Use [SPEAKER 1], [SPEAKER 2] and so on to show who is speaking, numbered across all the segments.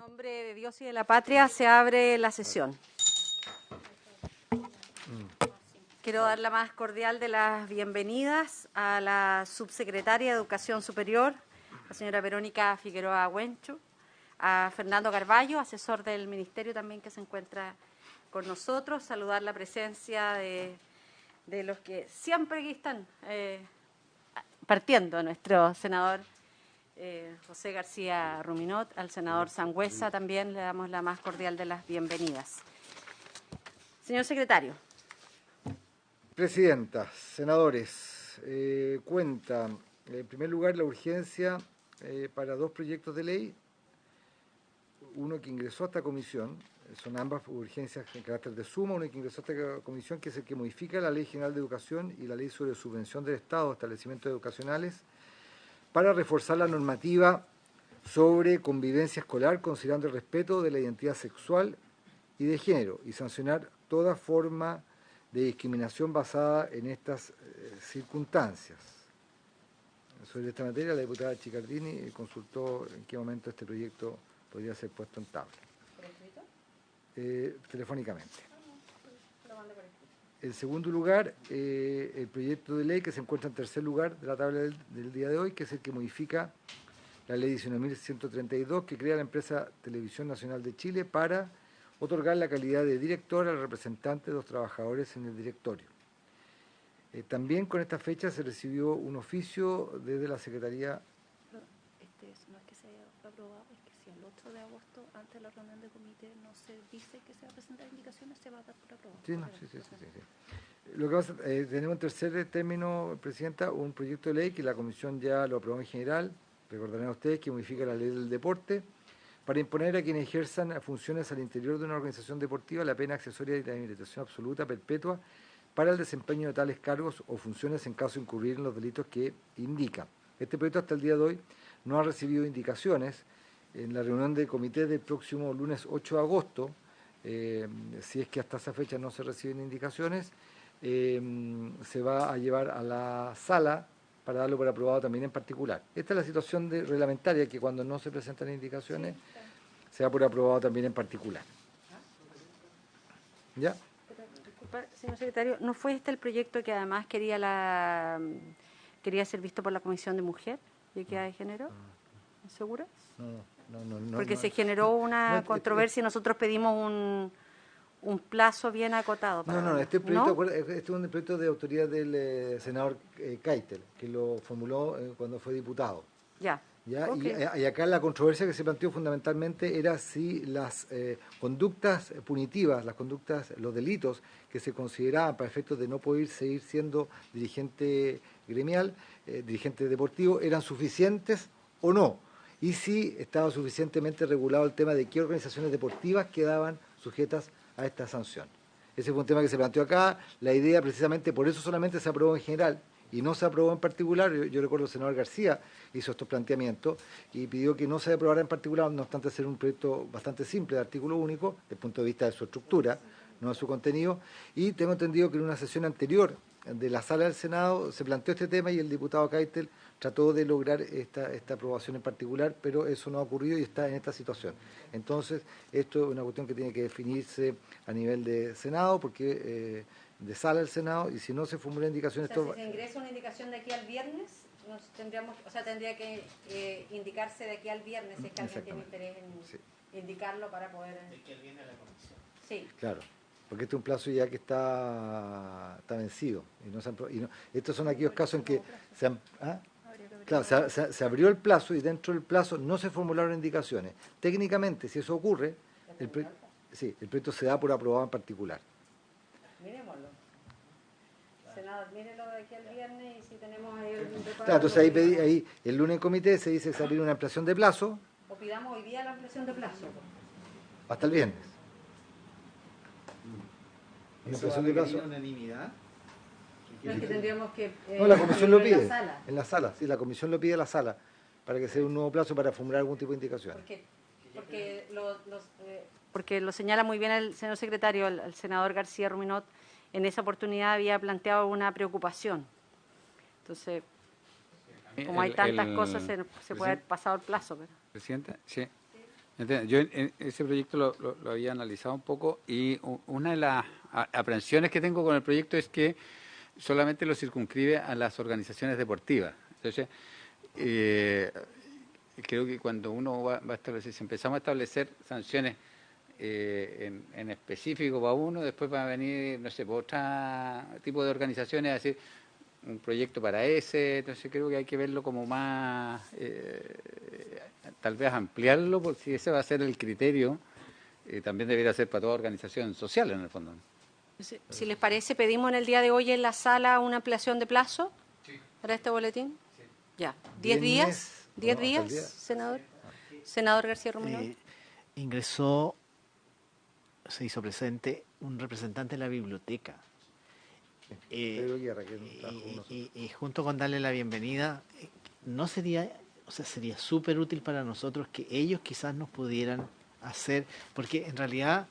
[SPEAKER 1] nombre de Dios y de la patria se abre la sesión. Quiero dar la más cordial de las bienvenidas a la subsecretaria de Educación Superior, la señora Verónica Figueroa Huencho, a Fernando Carballo, asesor del Ministerio también que se encuentra con nosotros, saludar la presencia de los que siempre aquí están partiendo, nuestro senador José García Ruminot, al senador Sangüesa también le damos la más cordial de las bienvenidas. Señor secretario.
[SPEAKER 2] Presidenta, senadores, cuenta en primer lugar la urgencia para dos proyectos de ley, uno que ingresó a esta comisión, son ambas urgencias de carácter de suma, uno que ingresó a esta comisión que es el que modifica la Ley General de Educación y la Ley sobre Subvención del Estado a establecimientos educacionales para reforzar la normativa sobre convivencia escolar considerando el respeto de la identidad sexual y de género y sancionar toda forma de discriminación basada en estas circunstancias. Sobre esta materia, la diputada Chicardini consultó en qué momento este proyecto podría ser puesto en tabla.
[SPEAKER 1] ¿Por escrito?
[SPEAKER 2] Telefónicamente. En segundo lugar, el proyecto de ley que se encuentra en tercer lugar de la tabla del día de hoy, que es el que modifica la ley 19.132, que crea la empresa Televisión Nacional de Chile para otorgar la calidad de director al representante de los trabajadores en el directorio. También con esta fecha se recibió un oficio desde la Secretaría.
[SPEAKER 3] No es que se haya aprobado, es que si el 8 de agosto, antes de la reunión de comité, no se dice que se va a presentar indicaciones, se va a dar por aprobado.
[SPEAKER 2] Sí, no, sí. Lo que pasa, tenemos en tercer término, Presidenta, un proyecto de ley que la Comisión ya lo aprobó en general, recordarán ustedes que modifica la ley del deporte, para imponer a quienes ejerzan funciones al interior de una organización deportiva la pena accesoria de inhabilitación absoluta perpetua para el desempeño de tales cargos o funciones en caso de incurrir en los delitos que indica. Este proyecto hasta el día de hoy no ha recibido indicaciones. En la reunión del comité del próximo lunes 8 de agosto, si es que hasta esa fecha no se reciben indicaciones, se va a llevar a la sala para darlo por aprobado también en particular. Esta es la situación reglamentaria, que cuando no se presentan indicaciones, se da por aprobado también en particular. ¿Ya?
[SPEAKER 1] Disculpa, señor secretario, ¿no fue este el proyecto que además quería ser visto por la Comisión de Mujer y Equidad de Género? ¿Segura?
[SPEAKER 2] No.
[SPEAKER 1] Porque se generó una controversia y nosotros pedimos un plazo bien acotado.
[SPEAKER 2] Este proyecto, este es un proyecto de autoría del senador Keitel, que lo formuló cuando fue diputado.
[SPEAKER 1] Ya. Okay.
[SPEAKER 2] Y acá la controversia que se planteó fundamentalmente era si las conductas punitivas, los delitos que se consideraban para efectos de no poder seguir siendo dirigente gremial, dirigente deportivo, eran suficientes o no. Y si estaba suficientemente regulado el tema de qué organizaciones deportivas quedaban sujetas a esta sanción. Ese fue un tema que se planteó acá. La idea, precisamente, por eso solamente se aprobó en general y no se aprobó en particular. Yo recuerdo el senador García hizo estos planteamientos y pidió que no se aprobara en particular, no obstante ser un proyecto bastante simple de artículo único, desde el punto de vista de su estructura, no de su contenido. Y tengo entendido que en una sesión anterior de la sala del Senado se planteó este tema y el diputado Keitel trató de lograr esta aprobación en particular, pero eso no ha ocurrido y está en esta situación. Entonces, esto es una cuestión que tiene que definirse a nivel de Senado, porque de sala del Senado, y si no se formula indicación...
[SPEAKER 1] Si se ingresa una indicación de aquí al viernes, tendría que indicarse de aquí al viernes si es que alguien tiene interés en indicarlo para poder...
[SPEAKER 4] De aquí al viernes a la comisión.
[SPEAKER 1] Sí.
[SPEAKER 2] Claro. Porque este es un plazo ya que está vencido. Estos son aquellos casos en que se abrió el plazo y dentro del plazo no se formularon indicaciones. Técnicamente, si eso ocurre, el proyecto se da por aprobado en particular.
[SPEAKER 1] Miremoslo. Senador, mírelo de aquí al viernes y si tenemos ahí el...
[SPEAKER 2] Claro, entonces ahí el lunes en comité se dice que se abrió una ampliación de plazo.
[SPEAKER 1] O pidamos hoy día la ampliación de plazo.
[SPEAKER 2] Hasta el viernes.
[SPEAKER 4] ¿Eso va a requerir unanimidad?
[SPEAKER 1] No, es que tendríamos que...
[SPEAKER 2] no, la comisión lo pide.
[SPEAKER 1] En la sala.
[SPEAKER 2] Sí, la comisión lo pide a la sala, para que sea un nuevo plazo para formular algún tipo de indicación.
[SPEAKER 1] Porque lo señala muy bien el señor secretario, el senador García Ruminot, en esa oportunidad había planteado una preocupación. Entonces, como hay tantas cosas, se puede haber pasado el plazo. Pero...
[SPEAKER 5] Presidenta, sí. Entiendo. Yo en ese proyecto lo había analizado un poco y una de las aprensiones que tengo con el proyecto es que solamente lo circunscribe a las organizaciones deportivas. Entonces, creo que cuando uno va a establecer, si empezamos a establecer sanciones en específico para uno, después va a venir, no sé, por otro tipo de organizaciones a decir un proyecto para ese. Entonces creo que hay que verlo como más, tal vez ampliarlo, porque si ese va a ser el criterio, también debería ser para toda organización social en el fondo.
[SPEAKER 1] Si les parece, pedimos en el día de hoy en la sala una ampliación de plazo para este boletín. Sí. Ya, 10 días. 10 días, senador. Senador García Ruminot.
[SPEAKER 6] Ingresó, se hizo presente un representante de la biblioteca.
[SPEAKER 2] Pedro Guerra, que no trajo con nosotros.
[SPEAKER 6] Y junto con darle la bienvenida, no sería, o sea, sería súper útil para nosotros que ellos quizás nos pudieran hacer, porque en realidad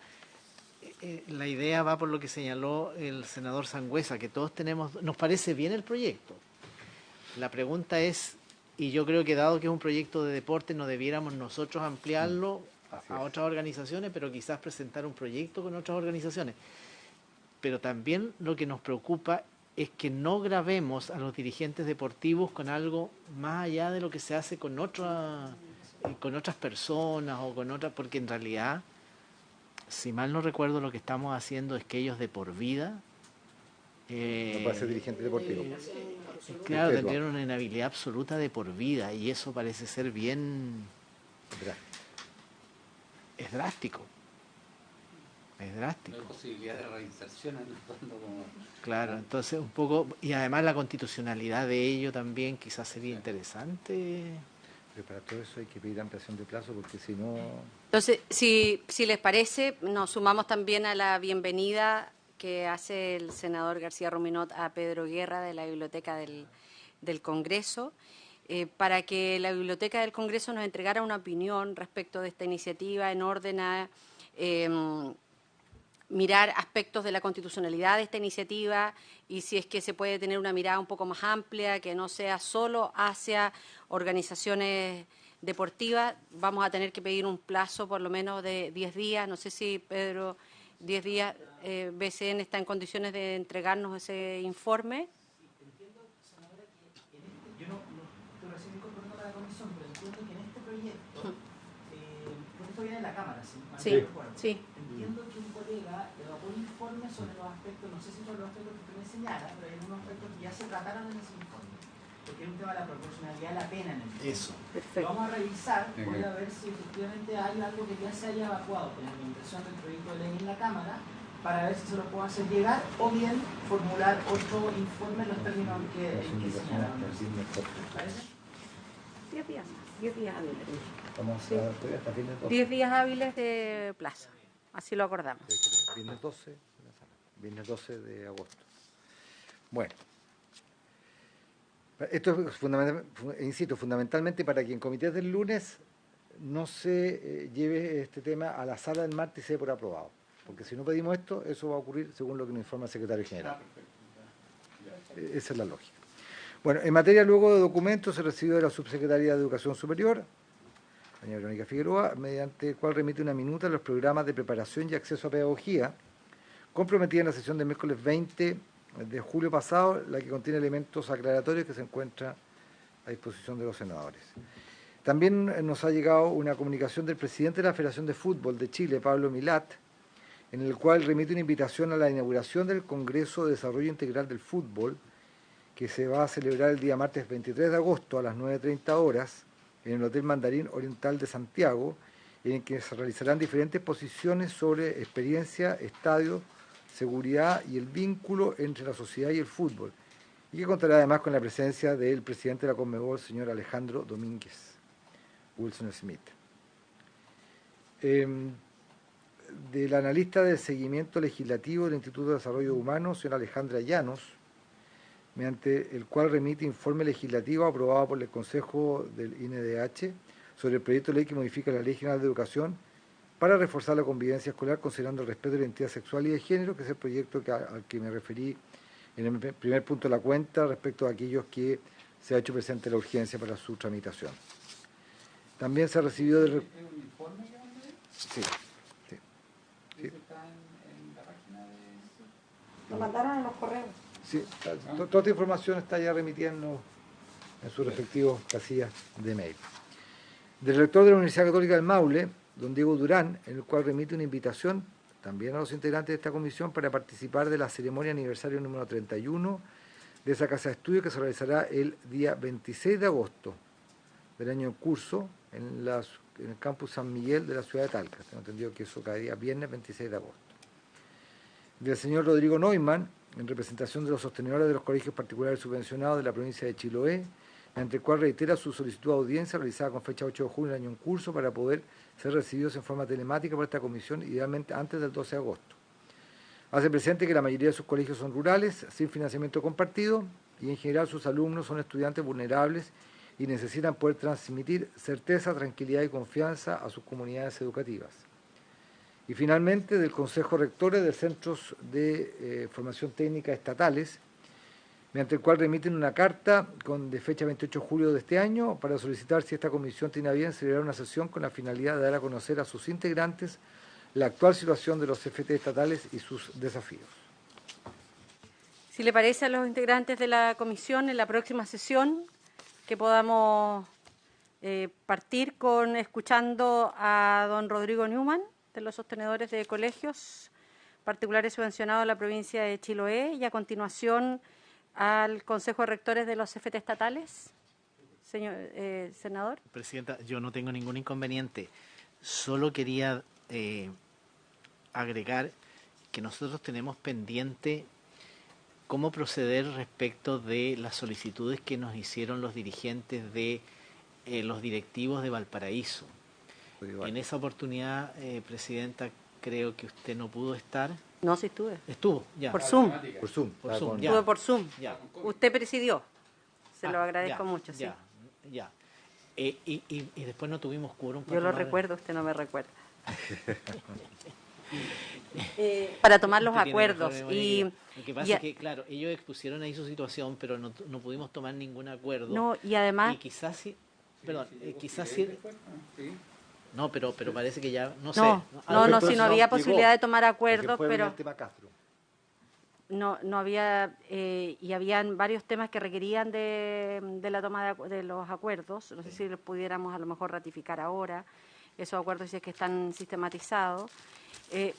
[SPEAKER 6] la idea va por lo que señaló el senador Sangüesa, que todos tenemos, nos parece bien el proyecto. La pregunta es, y yo creo que dado que es un proyecto de deporte, no debiéramos nosotros ampliarlo a otras organizaciones, pero quizás presentar un proyecto con otras organizaciones. Pero también lo que nos preocupa es que no gravemos a los dirigentes deportivos con algo más allá de lo que se hace con otras personas o con otras, porque en realidad, si mal no recuerdo, lo que estamos haciendo es que ellos de por vida
[SPEAKER 2] no puede ser dirigente deportivo.
[SPEAKER 6] Claro, tendrían una inhabilidad absoluta de por vida y eso parece ser bien... Es drástico. Es drástico.
[SPEAKER 5] No hay posibilidad de reinserción en el fondo.
[SPEAKER 6] Claro, entonces un poco... Y además la constitucionalidad de ello también quizás sería interesante.
[SPEAKER 2] Pero para todo eso hay que pedir ampliación de plazo porque si no...
[SPEAKER 1] Entonces, si les parece, nos sumamos también a la bienvenida que hace el senador García Ruminot a Pedro Guerra de la Biblioteca del Congreso, para que la Biblioteca del Congreso nos entregara una opinión respecto de esta iniciativa en orden a mirar aspectos de la constitucionalidad de esta iniciativa y si es que se puede tener una mirada un poco más amplia, que no sea solo hacia organizaciones deportivas. Vamos a tener que pedir un plazo por lo menos de 10 días. No sé si, Pedro, 10 días, BCN está en condiciones de entregarnos ese informe.
[SPEAKER 7] Entiendo, senadora, que yo no estoy recién incorporando a la comisión, pero entiendo que en este proyecto, porque esto viene de la Cámara, ¿sí?
[SPEAKER 1] Sí.
[SPEAKER 7] Entiendo que un colega elaboró un informe sobre los aspectos, no sé si son los aspectos que usted me señala, pero hay algunos aspectos que ya se trataron en ese informe, porque es un tema de la proporcionalidad de la pena en el informe.
[SPEAKER 6] Eso.
[SPEAKER 1] Perfecto.
[SPEAKER 7] Lo vamos a revisar, voy a ver si efectivamente hay algo que ya se haya evacuado con la impresión del proyecto de ley en la Cámara, para ver si se lo puedo hacer llegar o bien formular otro informe en los términos que señalaron. ¿Parece?
[SPEAKER 1] 10 días más, 10 días hábiles.
[SPEAKER 2] Vamos a ver hasta fines 12.
[SPEAKER 1] 10 días hábiles de plazo, así lo acordamos.
[SPEAKER 2] Viernes 12 de agosto. Bueno, esto es fundamentalmente para que en comités del lunes no se lleve este tema a la sala del martes y se dé por aprobado. Porque si no pedimos esto, eso va a ocurrir según lo que nos informa el secretario general. Esa es la lógica. Bueno, en materia luego de documentos, se recibió de la subsecretaría de Educación Superior, doña Verónica Figueroa, mediante el cual remite una minuta a los programas de preparación y acceso a pedagogía, comprometida en la sesión del miércoles 20 de julio pasado, la que contiene elementos aclaratorios que se encuentra a disposición de los senadores. También nos ha llegado una comunicación del presidente de la Federación de Fútbol de Chile, Pablo Milat, en el cual remite una invitación a la inauguración del Congreso de Desarrollo Integral del Fútbol, que se va a celebrar el día martes 23 de agosto a las 9:30 horas en el Hotel Mandarín Oriental de Santiago, en el que se realizarán diferentes exposiciones sobre experiencia, estadio, seguridad y el vínculo entre la sociedad y el fútbol, y que contará además con la presencia del presidente de la Conmebol, señor Alejandro Domínguez Wilson Smith. Del analista del seguimiento legislativo del Instituto de Desarrollo Humano, señora Alejandra Llanos, mediante el cual remite informe legislativo aprobado por el Consejo del INDH sobre el proyecto de ley que modifica la Ley General de Educación para reforzar la convivencia escolar considerando el respeto de la identidad sexual y de género, que es el proyecto al que me referí en el primer punto de la cuenta respecto a aquellos que se ha hecho presente la urgencia para su tramitación. También se recibió del...
[SPEAKER 5] ¿Es un informe que van a leer?
[SPEAKER 2] Sí, sí. Sí.
[SPEAKER 5] ¿Eso está en la página de...?
[SPEAKER 1] Lo mandaron en los correos.
[SPEAKER 2] Sí, toda esta información está ya remitida en sus respectivos casillas de mail. Del rector de la Universidad Católica del Maule, don Diego Durán, en el cual remite una invitación también a los integrantes de esta comisión para participar de la ceremonia aniversario número 31 de esa casa de estudio que se realizará el día 26 de agosto del año en curso en el campus San Miguel de la ciudad de Talca. Tengo entendido que eso caería viernes 26 de agosto. Del señor Rodrigo Neumann, en representación de los sostenedores de los colegios particulares subvencionados de la provincia de Chiloé, ante el cual reitera su solicitud de audiencia realizada con fecha 8 de junio del año en curso para poder ser recibidos en forma telemática por esta comisión, idealmente antes del 12 de agosto. Hace presente que la mayoría de sus colegios son rurales, sin financiamiento compartido, y en general sus alumnos son estudiantes vulnerables y necesitan poder transmitir certeza, tranquilidad y confianza a sus comunidades educativas. Y finalmente, del Consejo Rectores de Centros de Formación Técnica Estatales, mediante el cual remiten una carta de fecha 28 de julio de este año para solicitar si esta comisión tiene a bien celebrar una sesión con la finalidad de dar a conocer a sus integrantes la actual situación de los CFT estatales y sus desafíos.
[SPEAKER 1] Si le parece a los integrantes de la comisión, en la próxima sesión, que podamos partir con escuchando a don Rodrigo Neumann, de los sostenedores de colegios particulares subvencionados de la provincia de Chiloé, y a continuación al Consejo de Rectores de los CFT estatales. Señor senador.
[SPEAKER 6] Presidenta, yo no tengo ningún inconveniente. Solo quería agregar que nosotros tenemos pendiente cómo proceder respecto de las solicitudes que nos hicieron los dirigentes de los directivos de Valparaíso. En esa oportunidad, Presidenta, creo que usted no pudo estar.
[SPEAKER 1] No, sí estuve.
[SPEAKER 6] Estuvo, ya.
[SPEAKER 1] Por Zoom.
[SPEAKER 2] Por Zoom.
[SPEAKER 6] Por Zoom, ya.
[SPEAKER 1] Estuve por Zoom.
[SPEAKER 6] Ya.
[SPEAKER 1] Usted presidió. Se lo agradezco
[SPEAKER 6] ya,
[SPEAKER 1] mucho, sí.
[SPEAKER 6] Ya, ya. Y después no tuvimos quórum.
[SPEAKER 1] Yo lo recuerdo, usted no me recuerda. Para tomar los acuerdos. Y,
[SPEAKER 6] lo que pasa es que, claro, ellos expusieron ahí su situación, pero no pudimos tomar ningún acuerdo.
[SPEAKER 1] no, y además...
[SPEAKER 6] Y quizás sí... Perdón, quizás sí... No, pero parece que ya... No sé.
[SPEAKER 1] No, si no había posibilidad de tomar acuerdos, pero...
[SPEAKER 2] El tema Castro.
[SPEAKER 1] No había... y habían varios temas que requerían de la toma de los acuerdos. No sé si los pudiéramos a lo mejor ratificar ahora. Esos acuerdos si es que están sistematizados.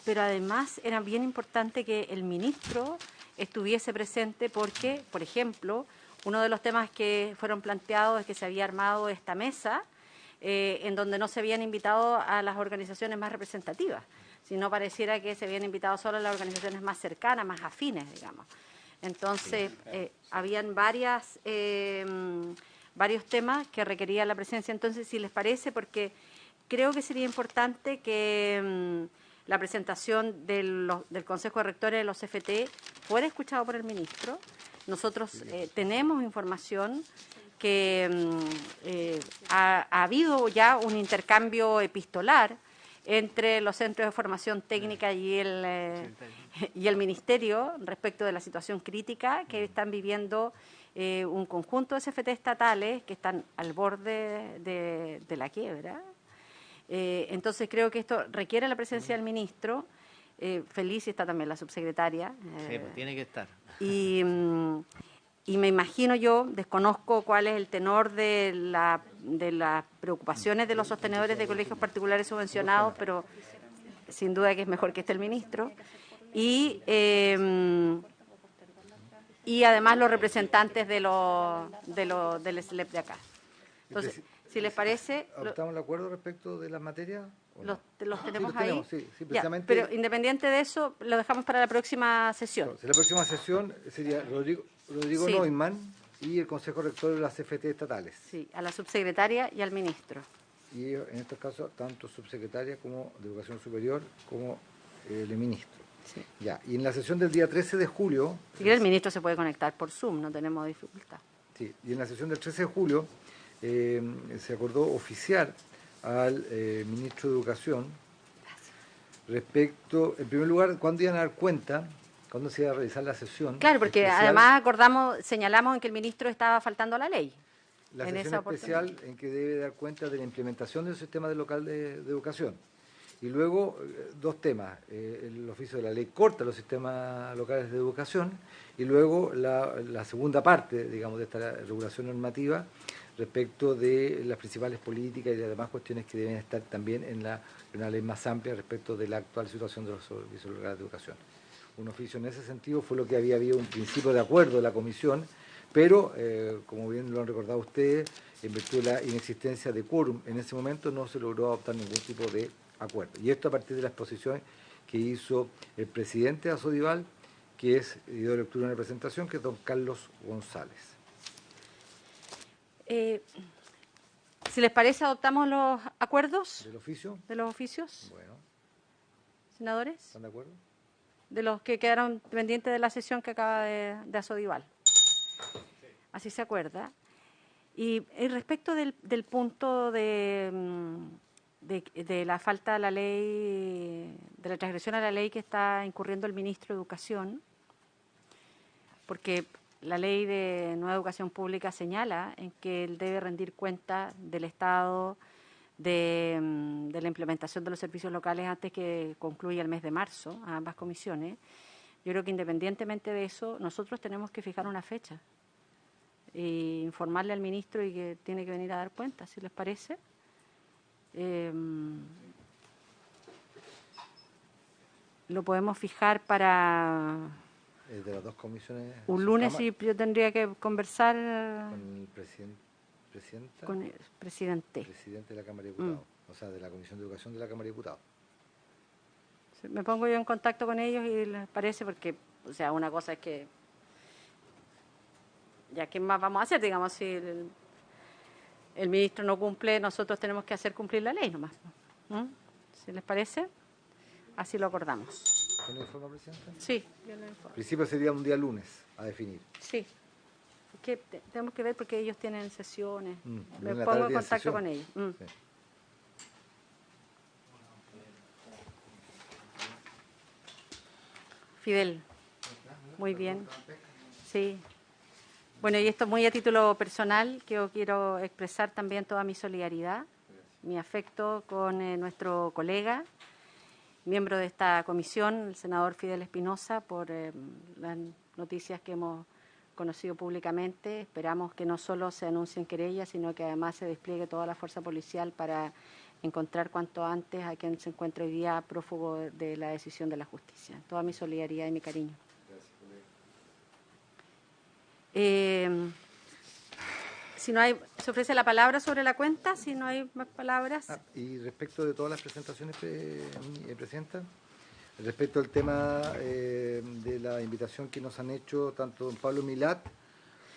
[SPEAKER 1] Pero además era bien importante que el ministro estuviese presente porque, por ejemplo, uno de los temas que fueron planteados es que se había armado esta mesa en donde no se habían invitado a las organizaciones más representativas, sino pareciera que se habían invitado solo a las organizaciones más cercanas, más afines, digamos. Entonces, habían varios temas que requerían la presencia. Entonces, si les parece, porque creo que sería importante que la presentación del Consejo de Rectores de los CFT fuera escuchado por el ministro. Nosotros tenemos información que ha habido ya un intercambio epistolar entre los centros de formación técnica y el Ministerio respecto de la situación crítica que están viviendo un conjunto de CFT estatales que están al borde de la quiebra. Entonces creo que esto requiere la presencia del ministro. Feliz, y está también la subsecretaria.
[SPEAKER 6] Sí, pues tiene que estar.
[SPEAKER 1] Y me imagino yo, desconozco cuál es el tenor de las preocupaciones de los sostenedores de colegios particulares subvencionados, pero sin duda que es mejor que esté el ministro. Y además los representantes del SLEP de acá. Entonces, si les parece...
[SPEAKER 2] ¿Adoptamos el acuerdo respecto de las materias?
[SPEAKER 1] Los tenemos
[SPEAKER 2] sí,
[SPEAKER 1] ahí.
[SPEAKER 2] Sí,
[SPEAKER 1] ya,
[SPEAKER 2] precisamente.
[SPEAKER 1] pero independiente de eso, lo dejamos para la próxima sesión.
[SPEAKER 2] La próxima sesión sería Rodrigo
[SPEAKER 1] Sí.
[SPEAKER 2] Neumann y el Consejo Rector de las CFT estatales.
[SPEAKER 1] Sí, a la subsecretaria y al ministro.
[SPEAKER 2] Y ellos, en estos casos, tanto subsecretaria como de Educación Superior como el ministro.
[SPEAKER 1] Sí.
[SPEAKER 2] Ya, y en la sesión del día 13 de julio...
[SPEAKER 1] Si quiere, el ministro se puede conectar por Zoom, no tenemos dificultad.
[SPEAKER 2] Sí, y en la sesión del 13 de julio se acordó oficiar al ministro de Educación respecto, en primer lugar, cuándo iban a dar cuenta, cuándo se iba a realizar la sesión.
[SPEAKER 1] Claro, porque
[SPEAKER 2] especial.
[SPEAKER 1] además señalamos en que el ministro estaba faltando a la ley.
[SPEAKER 2] La
[SPEAKER 1] en
[SPEAKER 2] sesión
[SPEAKER 1] esa oportunidad.
[SPEAKER 2] especial en que debe dar cuenta de la implementación del sistema local de educación. Y luego, dos temas. El oficio de la ley corta los sistemas locales de educación y luego la segunda parte, digamos, de esta regulación normativa respecto de las principales políticas y de demás cuestiones que deben estar también en una ley más amplia respecto de la actual situación de los servicios locales de educación. Un oficio en ese sentido fue lo que había habido un principio de acuerdo de la comisión, pero, como bien lo han recordado ustedes, en virtud de la inexistencia de quórum en ese momento no se logró adoptar ningún tipo de acuerdo. Y esto a partir de la exposición que hizo el presidente de Asodival, que es, y doy lectura en la presentación, que es don Carlos González.
[SPEAKER 1] Si les parece, adoptamos los acuerdos
[SPEAKER 2] ¿Del oficio?
[SPEAKER 1] de los oficios,
[SPEAKER 2] Bueno,
[SPEAKER 1] senadores,
[SPEAKER 2] ¿están de acuerdo?
[SPEAKER 1] de los que quedaron pendientes de la sesión que acaba de Asodival. Así se acuerda. Y respecto del punto de la falta de la ley, de la transgresión a la ley que está incurriendo el ministro de Educación, porque la ley de nueva educación pública señala en que él debe rendir cuenta del estado de la implementación de los servicios locales antes que concluya el mes de marzo, a ambas comisiones. Yo creo que independientemente de eso, nosotros tenemos que fijar una fecha e informarle al ministro y que tiene que venir a dar cuenta, si les parece. Lo podemos fijar para
[SPEAKER 2] De las dos comisiones.
[SPEAKER 1] un lunes y yo tendría que conversar
[SPEAKER 2] Con el presidente
[SPEAKER 1] con el presidente.
[SPEAKER 2] de la Cámara de Diputados, o sea, de la Comisión de Educación de la Cámara de Diputados.
[SPEAKER 1] Me pongo yo en contacto con ellos y les parece porque, o sea, una cosa es que, ya qué más vamos a hacer, digamos, si el ministro no cumple, nosotros tenemos que hacer cumplir la ley nomás. ¿Si les parece? Así lo acordamos.
[SPEAKER 2] ¿Tiene informe, presidente?
[SPEAKER 1] Sí, yo lo informo.
[SPEAKER 2] En principio sería un día lunes a definir.
[SPEAKER 1] Sí. Que tenemos que ver porque ellos tienen sesiones. Me
[SPEAKER 2] en la
[SPEAKER 1] pongo
[SPEAKER 2] tarde
[SPEAKER 1] en
[SPEAKER 2] de
[SPEAKER 1] contacto
[SPEAKER 2] sesión.
[SPEAKER 1] con ellos.
[SPEAKER 2] Sí.
[SPEAKER 1] Fidel. Muy bien. Sí. Bueno, y esto muy a título personal, que yo quiero expresar también toda mi solidaridad, mi afecto con nuestro colega, miembro de esta comisión, el senador Fidel Espinosa, por las noticias que hemos conocido públicamente. Esperamos que no solo se anuncien querellas, sino que además se despliegue toda la fuerza policial para encontrar cuanto antes a quien se encuentra hoy día prófugo de la decisión de la justicia. Toda mi solidaridad y mi cariño. Si no hay, se ofrece la palabra sobre la cuenta, si no hay más palabras.
[SPEAKER 2] Y respecto de todas las presentaciones, Presidenta, respecto al tema de la invitación que nos han hecho tanto don Pablo Milat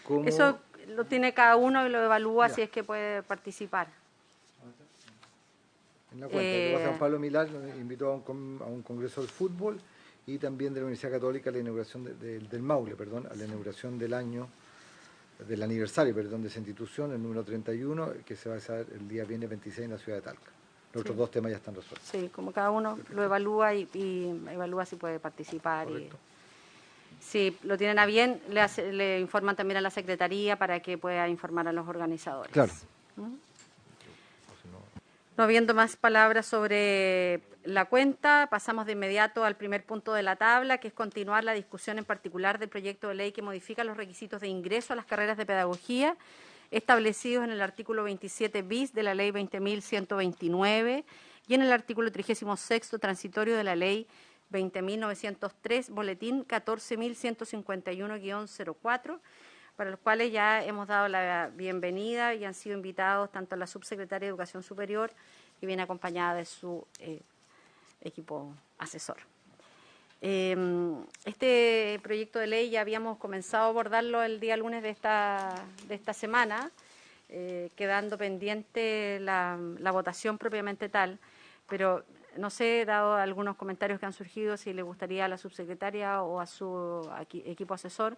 [SPEAKER 2] como...
[SPEAKER 1] Eso lo tiene cada uno y lo evalúa
[SPEAKER 2] Ya.
[SPEAKER 1] si es que puede participar.
[SPEAKER 2] En la cuenta, lo que pasa, don Pablo Milat nos invitó a un congreso del fútbol y también de la Universidad Católica a la inauguración del Maule, a la inauguración del aniversario, de esa institución, el número 31, que se va a hacer el día viernes 26 en la ciudad de Talca. Los otros dos temas ya están resueltos.
[SPEAKER 1] Sí, como cada uno lo evalúa y evalúa si puede participar.
[SPEAKER 2] Correcto.
[SPEAKER 1] Si lo tienen a bien, le informan también a la Secretaría para que pueda informar a los organizadores.
[SPEAKER 2] Claro.
[SPEAKER 1] No habiendo más palabras sobre la cuenta, pasamos de inmediato al primer punto de la tabla, que es continuar la discusión en particular del proyecto de ley que modifica los requisitos de ingreso a las carreras de pedagogía establecidos en el artículo 27 bis de la ley 20.129 y en el artículo 36 transitorio de la ley 20.903, boletín 14.151-04, para los cuales ya hemos dado la bienvenida y han sido invitados tanto la subsecretaria de Educación Superior, que viene acompañada de su equipo asesor. Este proyecto de ley ya habíamos comenzado a abordarlo el día lunes de esta semana, quedando pendiente la votación propiamente tal, pero no sé, dado algunos comentarios que han surgido, si le gustaría a la subsecretaria o a su equipo asesor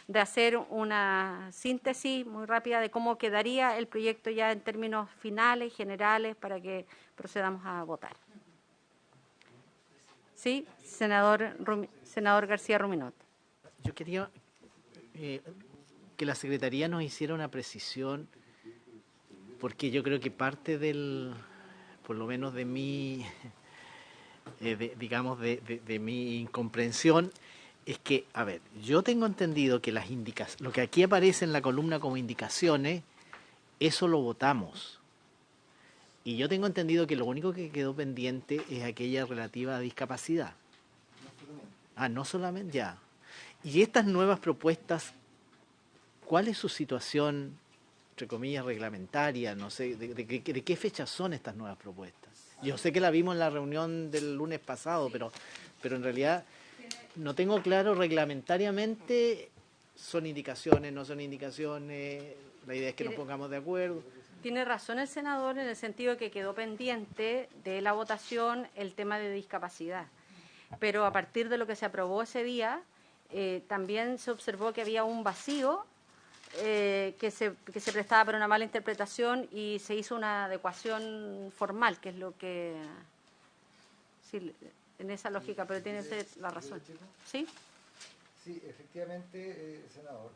[SPEAKER 1] de hacer una síntesis muy rápida de cómo quedaría el proyecto ya en términos finales, generales, para que procedamos a votar. Sí, senador García Ruminot.
[SPEAKER 6] Yo quería que la Secretaría nos hiciera una precisión porque yo creo que parte del, por lo menos de mi, digamos, de mi incomprensión, es que, a ver, yo tengo entendido que las indicaciones, lo que aquí aparece en la columna como indicaciones, eso lo votamos. Y yo tengo entendido que lo único que quedó pendiente es aquella relativa a discapacidad. Ah, no solamente, ya. Y estas nuevas propuestas, ¿cuál es su situación, entre comillas, reglamentaria? No sé, ¿de qué fechas son estas nuevas propuestas? Yo sé que la vimos en la reunión del lunes pasado, pero en realidad no tengo claro reglamentariamente, son indicaciones, no son indicaciones, la idea es que nos pongamos de acuerdo.
[SPEAKER 1] Tiene razón el senador en el sentido de que quedó pendiente de la votación el tema de discapacidad, pero a partir de lo que se aprobó ese día, también se observó que había un vacío que se prestaba para una mala interpretación y se hizo una adecuación formal, que es lo que... Sí, en esa lógica, pero tiene usted la razón. ¿Sí?
[SPEAKER 2] Sí, efectivamente, senador.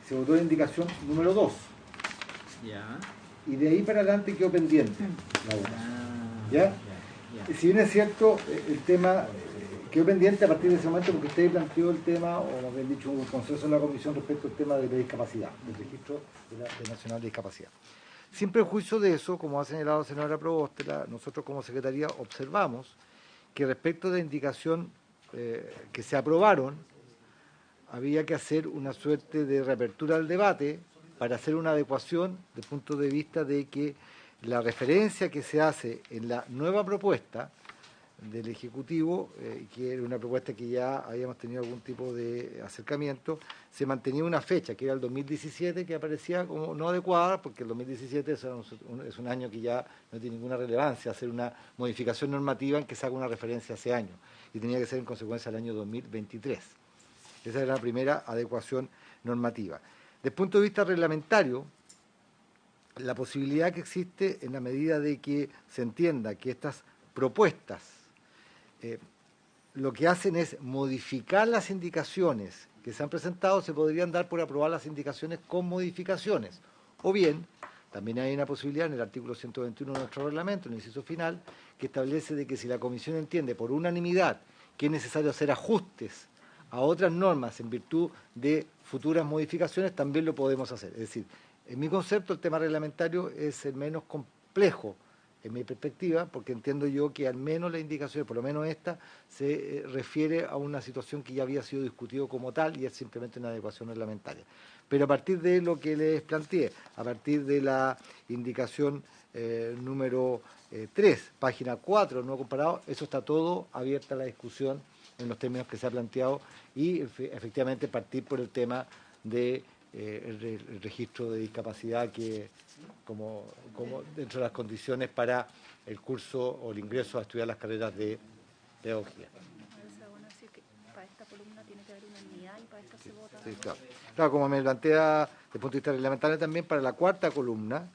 [SPEAKER 2] Se votó la indicación número 2.
[SPEAKER 4] Ya.
[SPEAKER 2] Y de ahí para adelante quedó pendiente la votación. ¿Ya? Si bien es cierto, el tema quedó pendiente a partir de ese momento porque usted planteó el tema, o más bien dicho, hubo un consenso en la comisión respecto al tema de la discapacidad, del registro de nacional de discapacidad. Sin prejuicio de eso, como ha señalado la señora Probóstela, nosotros como Secretaría observamos que respecto de la indicación que se aprobaron, había que hacer una suerte de reapertura al debate para hacer una adecuación desde el punto de vista de que la referencia que se hace en la nueva propuesta del Ejecutivo, que era una propuesta que ya habíamos tenido algún tipo de acercamiento, se mantenía una fecha, que era el 2017, que aparecía como no adecuada, porque el 2017 es un año que ya no tiene ninguna relevancia, hacer una modificación normativa en que se haga una referencia a ese año, y tenía que ser en consecuencia el año 2023. Esa era la primera adecuación normativa. Desde el punto de vista reglamentario, la posibilidad que existe en la medida de que se entienda que estas propuestas lo que hacen es modificar las indicaciones que se han presentado, se podrían dar por aprobar las indicaciones con modificaciones. O bien, también hay una posibilidad en el artículo 121 de nuestro reglamento, en el inciso final, que establece de que si la Comisión entiende por unanimidad que es necesario hacer ajustes a otras normas en virtud de futuras modificaciones, también lo podemos hacer. Es decir, en mi concepto el tema reglamentario es el menos complejo en mi perspectiva, porque entiendo yo que al menos la indicación, por lo menos esta, se refiere a una situación que ya había sido discutido como tal y es simplemente una adecuación reglamentaria. Pero a partir de lo que les planteé, a partir de la indicación número 3, página 4, no comparado, eso está todo abierta a la discusión en los términos que se ha planteado y efectivamente partir por el tema de el registro de discapacidad que como dentro de las condiciones para el curso o el ingreso a estudiar las carreras de pedagogía.
[SPEAKER 3] Bueno, decir que para esta columna tiene que haber unanimidad y para esta se vota.
[SPEAKER 2] Sí, claro. Claro, como me plantea desde el punto de vista reglamentario también para la cuarta columna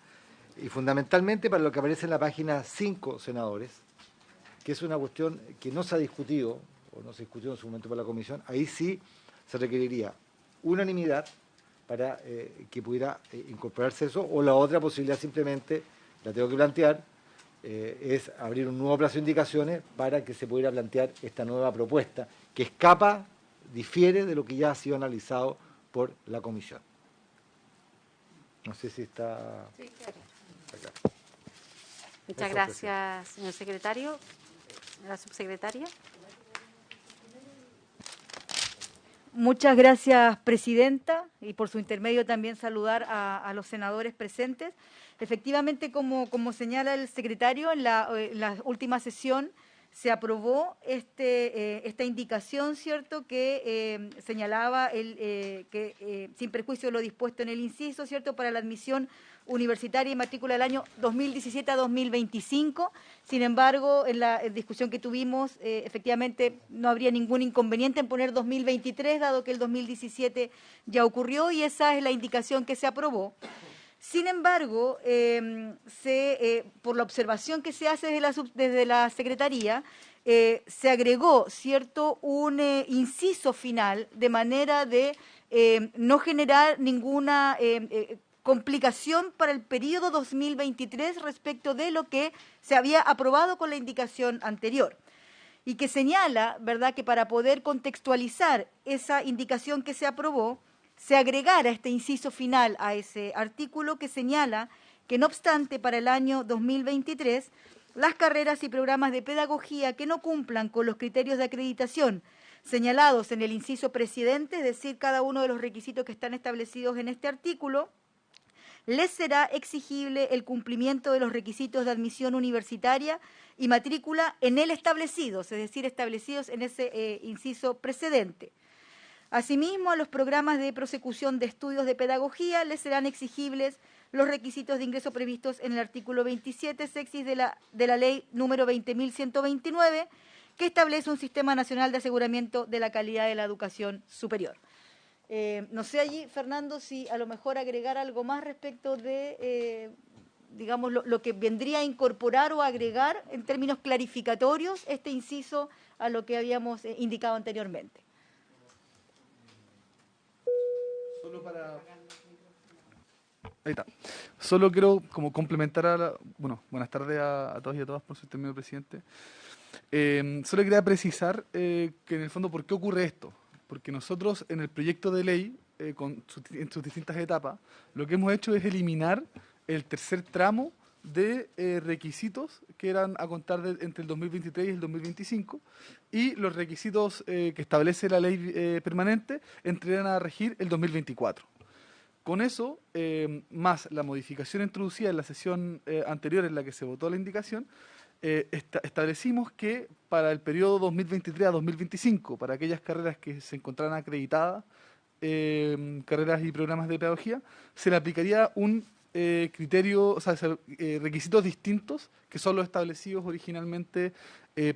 [SPEAKER 2] y fundamentalmente para lo que aparece en la página 5, senadores, que es una cuestión que no se ha discutido o no se discutió en su momento por la comisión, ahí sí se requeriría unanimidad para que pudiera incorporarse eso, o la otra posibilidad simplemente, la tengo que plantear, es abrir un nuevo plazo de indicaciones para que se pudiera plantear esta nueva propuesta, que escapa, difiere de lo que ya ha sido analizado por la comisión. No sé si está...
[SPEAKER 1] Sí, claro. Muchas gracias, señor secretario. La subsecretaria.
[SPEAKER 8] Muchas gracias, presidenta, y por su intermedio también saludar a los senadores presentes. Efectivamente, como señala el secretario, en la última sesión se aprobó esta indicación, ¿cierto?, que señalaba que sin perjuicio de lo dispuesto en el inciso, ¿cierto?, para la admisión universitaria y matrícula del año 2017 a 2025. Sin embargo, en la discusión que tuvimos, efectivamente no habría ningún inconveniente en poner 2023, dado que el 2017 ya ocurrió y esa es la indicación que se aprobó. Sin embargo, por la observación que se hace desde la Secretaría, se agregó, ¿cierto?, un inciso final de manera de no generar ninguna complicación para el periodo 2023 respecto de lo que se había aprobado con la indicación anterior. Y que señala, ¿verdad?, que para poder contextualizar esa indicación que se aprobó, se agregara este inciso final a ese artículo que señala que, no obstante, para el año 2023, las carreras y programas de pedagogía que no cumplan con los criterios de acreditación señalados en el inciso precedente, es decir, cada uno de los requisitos que están establecidos en este artículo, les será exigible el cumplimiento de los requisitos de admisión universitaria y matrícula en él establecidos, es decir, establecidos en ese inciso precedente. Asimismo, a los programas de prosecución de estudios de pedagogía les serán exigibles los requisitos de ingreso previstos en el artículo 27 sexis de la ley número 20.129, que establece un sistema nacional de aseguramiento de la calidad de la educación superior. No sé allí, Fernando, si a lo mejor agregar algo más respecto de, digamos, lo que vendría a incorporar o agregar en términos clarificatorios este inciso a lo que habíamos indicado anteriormente.
[SPEAKER 9] Solo para... Ahí está. Solo quiero como complementar buenas tardes a todos y a todas por su término, presidente. Solo quería precisar que en el fondo, ¿por qué ocurre esto? Porque nosotros en el proyecto de ley, en sus distintas etapas, lo que hemos hecho es eliminar el tercer tramo de requisitos que eran a contar entre el 2023 y el 2025, y los requisitos que establece la ley permanente entrarían a regir el 2024. Con eso, más la modificación introducida en la sesión anterior en la que se votó la indicación, establecimos que para el periodo 2023 a 2025, para aquellas carreras que se encontraran acreditadas, carreras y programas de pedagogía, se le aplicaría un criterio, o sea, requisitos distintos que son los establecidos originalmente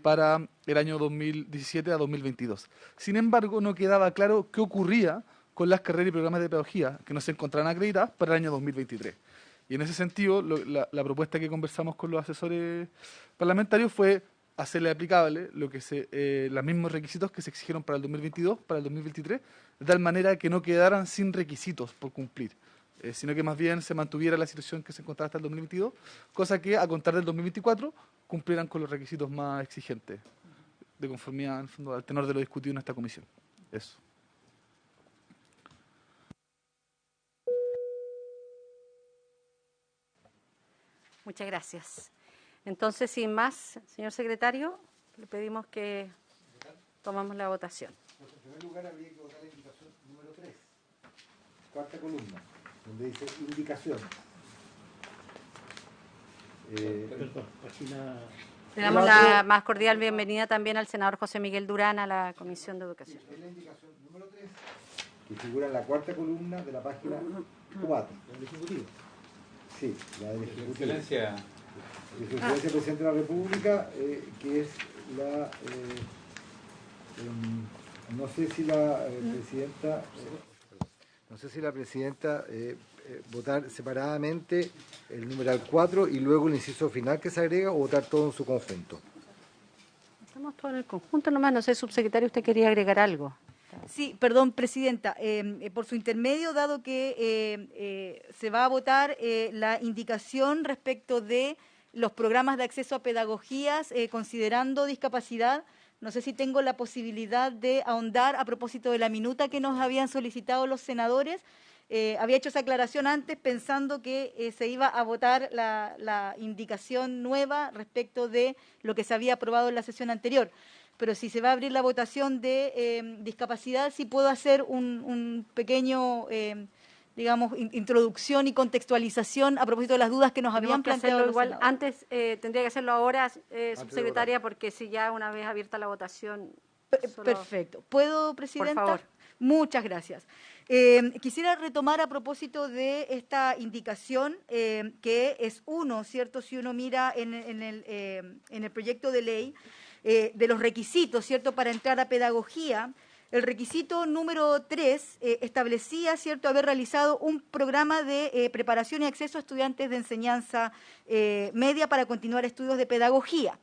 [SPEAKER 9] para el año 2017 a 2022. Sin embargo, no quedaba claro qué ocurría con las carreras y programas de pedagogía que no se encontraran acreditadas para el año 2023. Y en ese sentido, la propuesta que conversamos con los asesores parlamentarios fue hacerle aplicable los mismos requisitos que se exigieron para el 2022, para el 2023, de tal manera que no quedaran sin requisitos por cumplir, sino que más bien se mantuviera la situación que se encontraba hasta el 2022, cosa que a contar del 2024 cumplieran con los requisitos más exigentes, de conformidad en el fondo, al tenor de lo discutido en esta comisión. Eso.
[SPEAKER 1] Muchas gracias. Entonces, sin más, señor secretario, le pedimos que tomemos la votación.
[SPEAKER 2] En primer lugar, habría que votar la indicación número 3, cuarta columna, donde dice indicación.
[SPEAKER 1] Le damos la más cordial bienvenida también al senador José Miguel Durán a la Comisión de Educación.
[SPEAKER 2] Es la indicación número 3, que figura en la cuarta columna de la página 4. ¿El Ejecutivo? Sí, la del Ejecutivo.
[SPEAKER 5] Excelencia.
[SPEAKER 2] De su Excelencia Presidente de la República, que es la... no sé si la presidenta... no sé si la presidenta votar separadamente el numeral 4 y luego el inciso final que se agrega, o votar todo en su conjunto.
[SPEAKER 1] Estamos todos en el conjunto nomás. No sé, subsecretario, ¿usted quería agregar algo?
[SPEAKER 8] Sí, perdón, presidenta. Por su intermedio, dado que se va a votar la indicación respecto de los programas de acceso a pedagogías considerando discapacidad, no sé si tengo la posibilidad de ahondar a propósito de la minuta que nos habían solicitado los senadores. Había hecho esa aclaración antes pensando que se iba a votar la indicación nueva respecto de lo que se había aprobado en la sesión anterior. Pero si se va a abrir la votación de discapacidad, sí puedo hacer un pequeño, digamos, introducción y contextualización a propósito de las dudas que nos habían planteado.
[SPEAKER 1] Igual, antes tendría que hacerlo ahora, subsecretaria, porque si ya una vez abierta la votación...
[SPEAKER 8] Perfecto. ¿Puedo, presidenta?
[SPEAKER 1] Por favor.
[SPEAKER 8] Muchas gracias. Quisiera retomar a propósito de esta indicación, que es uno, ¿cierto? Si uno mira en el proyecto de ley, de los requisitos, ¿cierto?, para entrar a pedagogía, el requisito número 3 establecía, ¿cierto?, haber realizado un programa de preparación y acceso a estudiantes de enseñanza media para continuar estudios de pedagogía.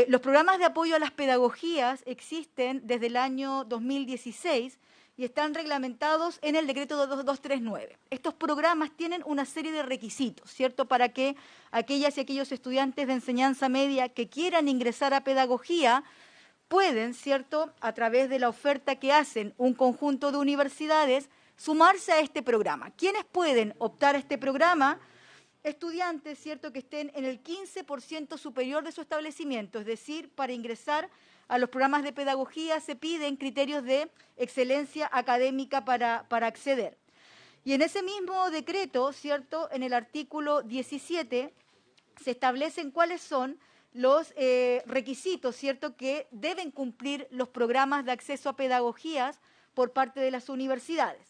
[SPEAKER 8] Los programas de apoyo a las pedagogías existen desde el año 2016 y están reglamentados en el decreto 239. Estos programas tienen una serie de requisitos, ¿cierto?, para que aquellas y aquellos estudiantes de enseñanza media que quieran ingresar a pedagogía pueden, ¿cierto?, a través de la oferta que hacen un conjunto de universidades, sumarse a este programa. ¿Quiénes pueden optar a este programa? Estudiantes, ¿cierto?, que estén en el 15% superior de su establecimiento, es decir, para ingresar a los programas de pedagogía se piden criterios de excelencia académica para acceder. Y en ese mismo decreto, ¿cierto?, en el artículo 17 se establecen cuáles son los requisitos, ¿cierto?, que deben cumplir los programas de acceso a pedagogías por parte de las universidades.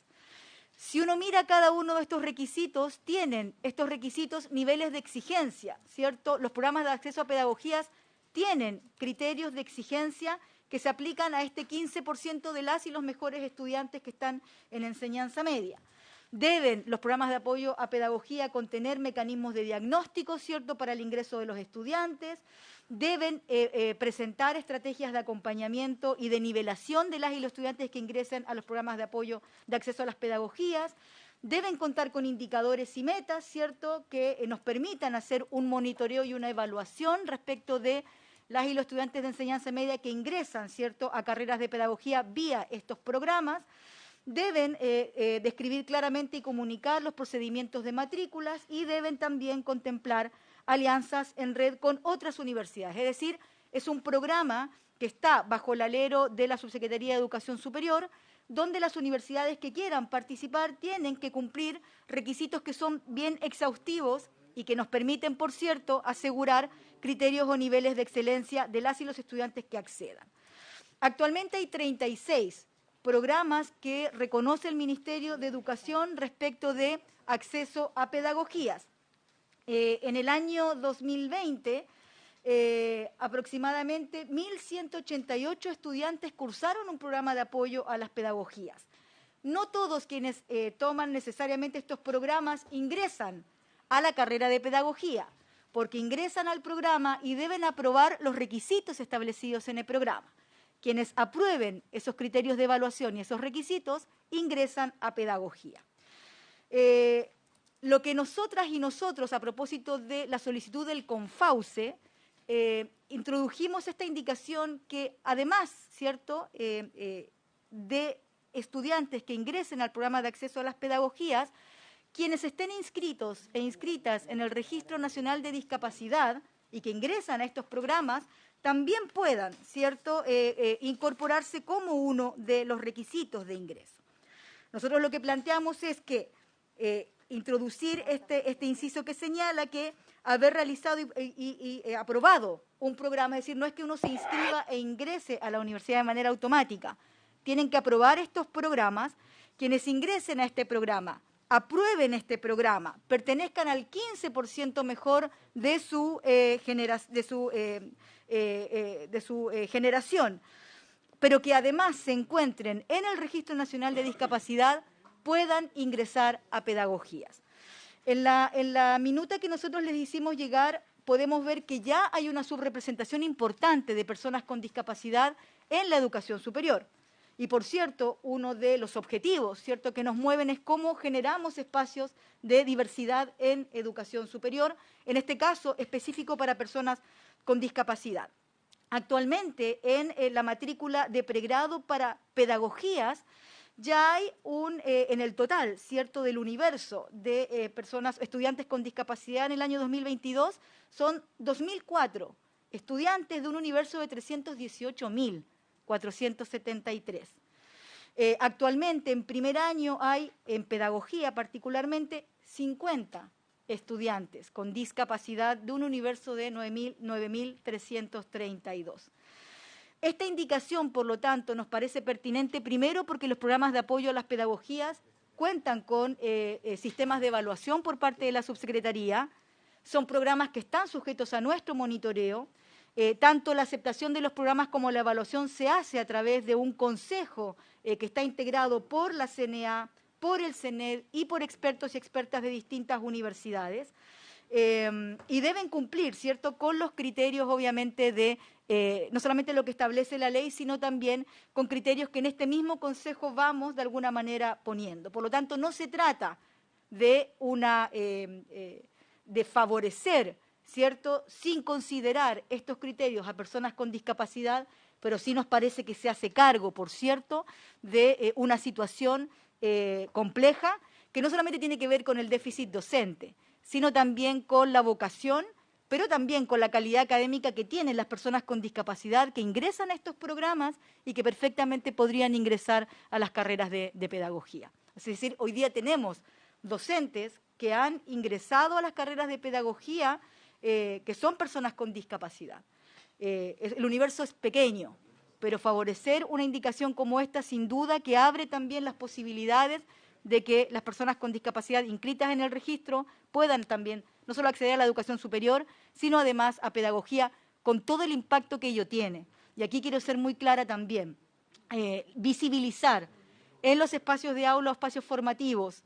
[SPEAKER 8] Si uno mira cada uno de estos requisitos, tienen estos requisitos niveles de exigencia, ¿cierto? Los programas de acceso a pedagogías tienen criterios de exigencia que se aplican a este 15% de las y los mejores estudiantes que están en enseñanza media. Deben los programas de apoyo a pedagogía contener mecanismos de diagnóstico, ¿cierto?, para el ingreso de los estudiantes. Deben presentar estrategias de acompañamiento y de nivelación de las y los estudiantes que ingresen a los programas de apoyo de acceso a las pedagogías. Deben contar con indicadores y metas, ¿cierto?, que nos permitan hacer un monitoreo y una evaluación respecto de las y los estudiantes de enseñanza media que ingresan, ¿cierto?, a carreras de pedagogía vía estos programas. Deben describir claramente y comunicar los procedimientos de matrículas y deben también contemplar alianzas en red con otras universidades. Es decir, es un programa que está bajo el alero de la Subsecretaría de Educación Superior, donde las universidades que quieran participar tienen que cumplir requisitos que son bien exhaustivos y que nos permiten, por cierto, asegurar criterios o niveles de excelencia de las y los estudiantes que accedan. Actualmente hay 36 programas que reconoce el Ministerio de Educación respecto de acceso a pedagogías. En el año 2020, aproximadamente 1.188 estudiantes cursaron un programa de apoyo a las pedagogías. No todos quienes toman necesariamente estos programas ingresan a la carrera de pedagogía, porque ingresan al programa y deben aprobar los requisitos establecidos en el programa. Quienes aprueben esos criterios de evaluación y esos requisitos ingresan a pedagogía. Lo que nosotras y nosotros, a propósito de la solicitud del Confauce, introdujimos esta indicación que además, ¿cierto?, de estudiantes que ingresen al programa de acceso a las pedagogías, quienes estén inscritos e inscritas en el Registro Nacional de Discapacidad y que ingresan a estos programas, también puedan, ¿cierto?, incorporarse como uno de los requisitos de ingreso. Nosotros lo que planteamos es que introducir este inciso que señala que haber realizado y aprobado un programa, es decir, no es que uno se inscriba e ingrese a la universidad de manera automática, tienen que aprobar estos programas, quienes ingresen a este programa, aprueben este programa, pertenezcan al 15% mejor de su generación, pero que además se encuentren en el Registro Nacional de Discapacidad, puedan ingresar a pedagogías. En la minuta que nosotros les hicimos llegar, podemos ver que ya hay una subrepresentación importante de personas con discapacidad en la educación superior. Y, por cierto, uno de los objetivos, ¿cierto?, que nos mueven es cómo generamos espacios de diversidad en educación superior, en este caso específico para personas con discapacidad. Actualmente, en la matrícula de pregrado para pedagogías, ya hay en el total, ¿cierto?, del universo de estudiantes con discapacidad en el año 2022, son 2.004 estudiantes de un universo de 318.473. Actualmente, en primer año, hay, en pedagogía particularmente, 50 estudiantes con discapacidad de un universo de 9.332. Esta indicación, por lo tanto, nos parece pertinente primero porque los programas de apoyo a las pedagogías cuentan con sistemas de evaluación por parte de la subsecretaría, son programas que están sujetos a nuestro monitoreo, tanto la aceptación de los programas como la evaluación se hace a través de un consejo que está integrado por la CNA, por el CNED y por expertos y expertas de distintas universidades, y deben cumplir, ¿cierto?, con los criterios, obviamente, de no solamente lo que establece la ley, sino también con criterios que en este mismo consejo vamos, de alguna manera, poniendo. Por lo tanto, no se trata de de favorecer, ¿cierto?, sin considerar estos criterios a personas con discapacidad, pero sí nos parece que se hace cargo, por cierto, de una situación compleja que no solamente tiene que ver con el déficit docente, sino también con la vocación, pero también con la calidad académica que tienen las personas con discapacidad que ingresan a estos programas y que perfectamente podrían ingresar a las carreras de pedagogía. Es decir, hoy día tenemos docentes que han ingresado a las carreras de pedagogía que son personas con discapacidad. El universo es pequeño, pero favorecer una indicación como esta, sin duda, que abre también las posibilidades de que las personas con discapacidad inscritas en el registro puedan también no solo acceder a la educación superior, sino además a pedagogía con todo el impacto que ello tiene. Y aquí quiero ser muy clara también, visibilizar en los espacios de aula o espacios formativos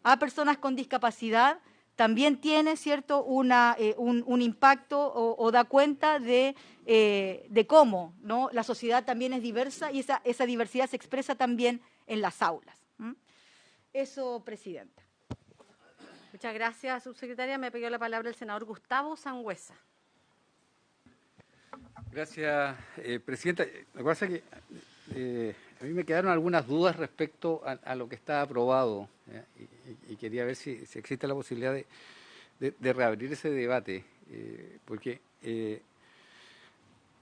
[SPEAKER 8] a personas con discapacidad también tiene, ¿cierto?, un impacto o da cuenta de cómo, ¿no?, la sociedad también es diversa y esa diversidad se expresa también en las aulas. Eso, Presidenta.
[SPEAKER 1] Muchas gracias, subsecretaria. Me pidió la palabra el senador Gustavo Sangüesa.
[SPEAKER 5] Gracias, Presidenta. Lo que pasa es que a mí me quedaron algunas dudas respecto a lo que está aprobado, y quería ver si existe la posibilidad de reabrir ese debate, porque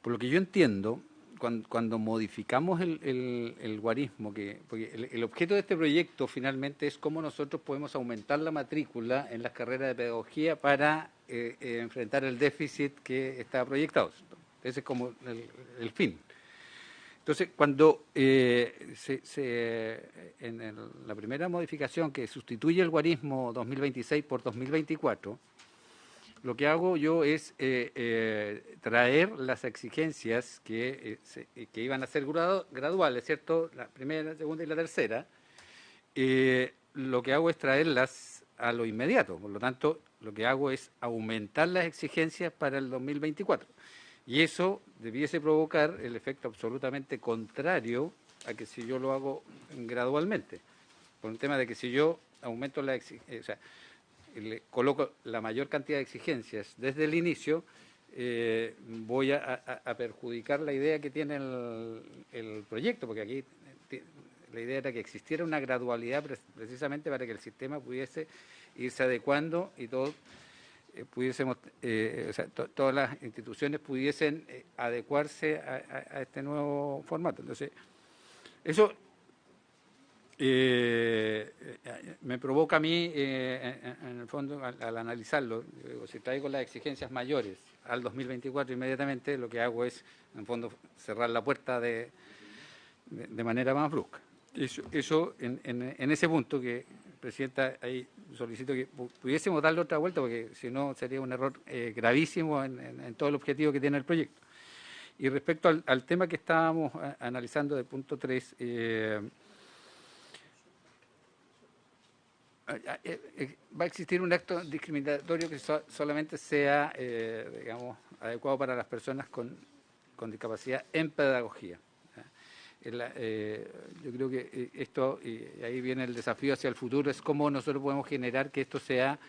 [SPEAKER 5] por lo que yo entiendo, cuando modificamos el guarismo, porque el objeto de este proyecto finalmente es cómo nosotros podemos aumentar la matrícula en las carreras de pedagogía para enfrentar el déficit que está proyectado. Ese es como el fin. Entonces, cuando en la primera modificación que sustituye el guarismo 2026 por 2024, lo que hago yo es traer las exigencias que iban a ser graduales, ¿cierto? La primera, la segunda y la tercera. Lo que hago es traerlas a lo inmediato. Por lo tanto, lo que hago es aumentar las exigencias para el 2024. Y eso debiese provocar el efecto absolutamente contrario a que si yo lo hago gradualmente. Por un tema de que si yo aumento la exigencia, o sea, le coloco la mayor cantidad de exigencias desde el inicio, voy a perjudicar la idea que tiene el proyecto, porque aquí la idea era que existiera una gradualidad precisamente para que el sistema pudiese irse adecuando y todos pudiésemos, o sea, todas las instituciones pudiesen adecuarse a este nuevo formato. Entonces, eso me provoca a mí, en el fondo, al analizarlo, si traigo las exigencias mayores al 2024 inmediatamente, lo que hago es, en el fondo, cerrar la puerta de manera más brusca. Eso en ese punto que, Presidenta, ahí solicito que pudiésemos darle otra vuelta, porque si no sería un error gravísimo en todo el objetivo que tiene el proyecto. Y respecto al tema que estábamos analizando del punto 3, va a existir un acto discriminatorio que solamente sea, digamos, adecuado para las personas con discapacidad en pedagogía. Yo creo que esto, y ahí viene el desafío hacia el futuro, es cómo nosotros podemos generar que esto sea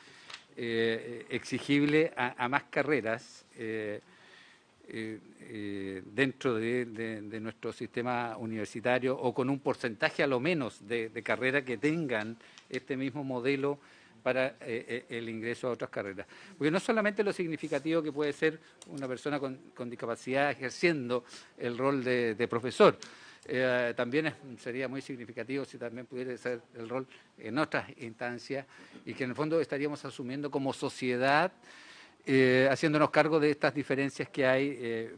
[SPEAKER 5] exigible a más carreras dentro de nuestro sistema universitario, o con un porcentaje a lo menos de carreras que tengan este mismo modelo para el ingreso a otras carreras. Porque no solamente lo significativo que puede ser una persona con discapacidad ejerciendo el rol de profesor, también sería muy significativo si también pudiera ser el rol en otras instancias, y que en el fondo estaríamos asumiendo como sociedad, haciéndonos cargo de estas diferencias que hay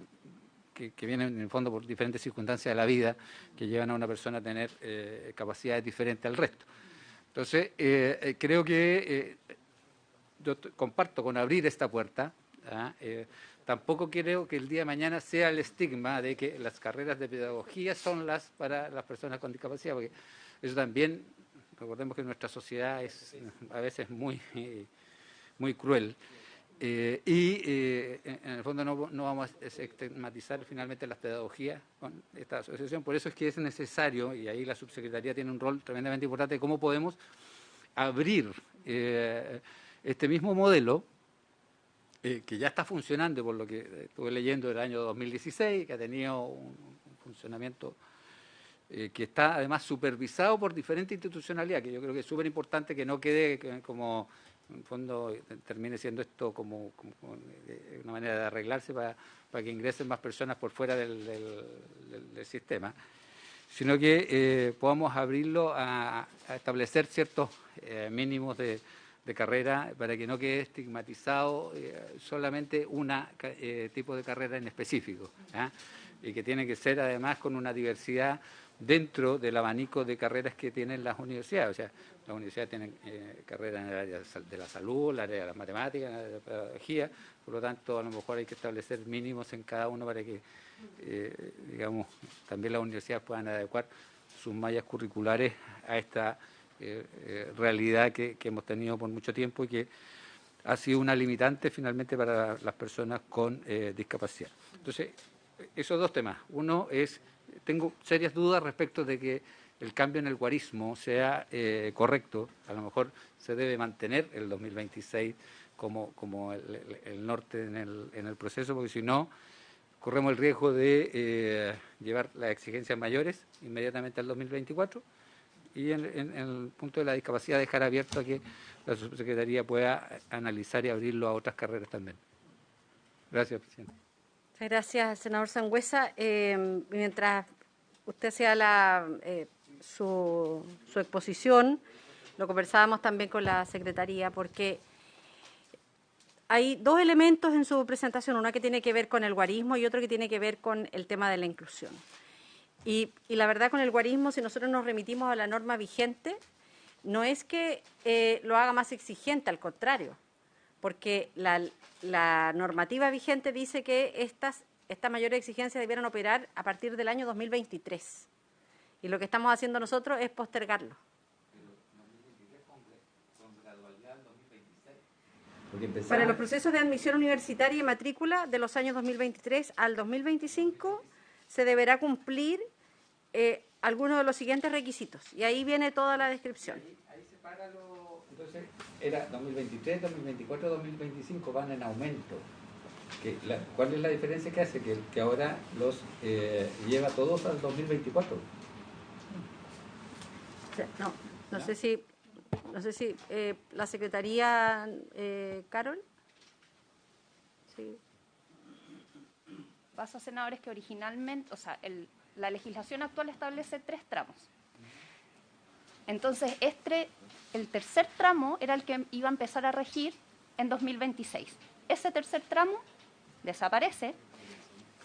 [SPEAKER 5] que vienen en el fondo por diferentes circunstancias de la vida que llevan a una persona a tener capacidades diferentes al resto. Entonces, creo que yo comparto con abrir esta puerta. Tampoco creo que el día de mañana sea el estigma de que las carreras de pedagogía son las para las personas con discapacidad, porque eso también, recordemos que nuestra sociedad es a veces muy cruel. En el fondo no vamos a estigmatizar finalmente las pedagogías con esta asociación. Por eso es que es necesario, y ahí la subsecretaría tiene un rol tremendamente importante, cómo podemos abrir este mismo modelo que ya está funcionando, por lo que estuve leyendo del año 2016, que ha tenido un funcionamiento que está además supervisado por diferentes institucionalidades, que yo creo que es súper importante que no quede como, en el fondo, termine siendo esto como una manera de arreglarse para que ingresen más personas por fuera del sistema, sino que podamos abrirlo a establecer ciertos mínimos de carrera para que no quede estigmatizado solamente un tipo de carrera en específico, y que tiene que ser además con una diversidad dentro del abanico de carreras que tienen las universidades. O sea, las universidades tienen carreras en el área de la salud, el área de las matemáticas, el área de la pedagogía, por lo tanto a lo mejor hay que establecer mínimos en cada uno para que digamos, también las universidades puedan adecuar sus mallas curriculares a esta realidad que hemos tenido por mucho tiempo y que ha sido una limitante finalmente para las personas con discapacidad. Entonces, esos dos temas. Uno es, tengo serias dudas respecto de que el cambio en el guarismo sea correcto. A lo mejor se debe mantener el 2026 como el norte en el proceso, porque si no, corremos el riesgo de llevar las exigencias mayores inmediatamente al 2024 y en el punto de la discapacidad dejar abierto a que la subsecretaría pueda analizar y abrirlo a otras carreras también. Gracias, presidente.
[SPEAKER 1] Muchas gracias, senador Sangüesa. Mientras usted hacía su exposición, lo conversábamos también con la secretaría, porque hay dos elementos en su presentación, una que tiene que ver con el guarismo y otro que tiene que ver con el tema de la inclusión. Y la verdad, con el guarismo, si nosotros nos remitimos a la norma vigente, no es que lo haga más exigente, al contrario, porque la normativa vigente dice que estas mayores exigencias debieran operar a partir del año 2023. Y lo que estamos haciendo nosotros es postergarlo. Para los procesos de admisión universitaria y matrícula de los años 2023 al 2025 se deberá cumplir algunos de los siguientes requisitos. Y ahí viene toda la descripción.
[SPEAKER 5] Ahí separa entonces, era 2023, 2024, 2025, van en aumento. ¿Cuál es la diferencia que hace? Que ahora los lleva todos al 2024.
[SPEAKER 1] No sé si la secretaría, Carol. Sí.
[SPEAKER 3] Pasa, senadores, que originalmente, o sea, la legislación actual establece 3 tramos. Entonces, el tercer tramo era el que iba a empezar a regir en 2026. Ese tercer tramo desaparece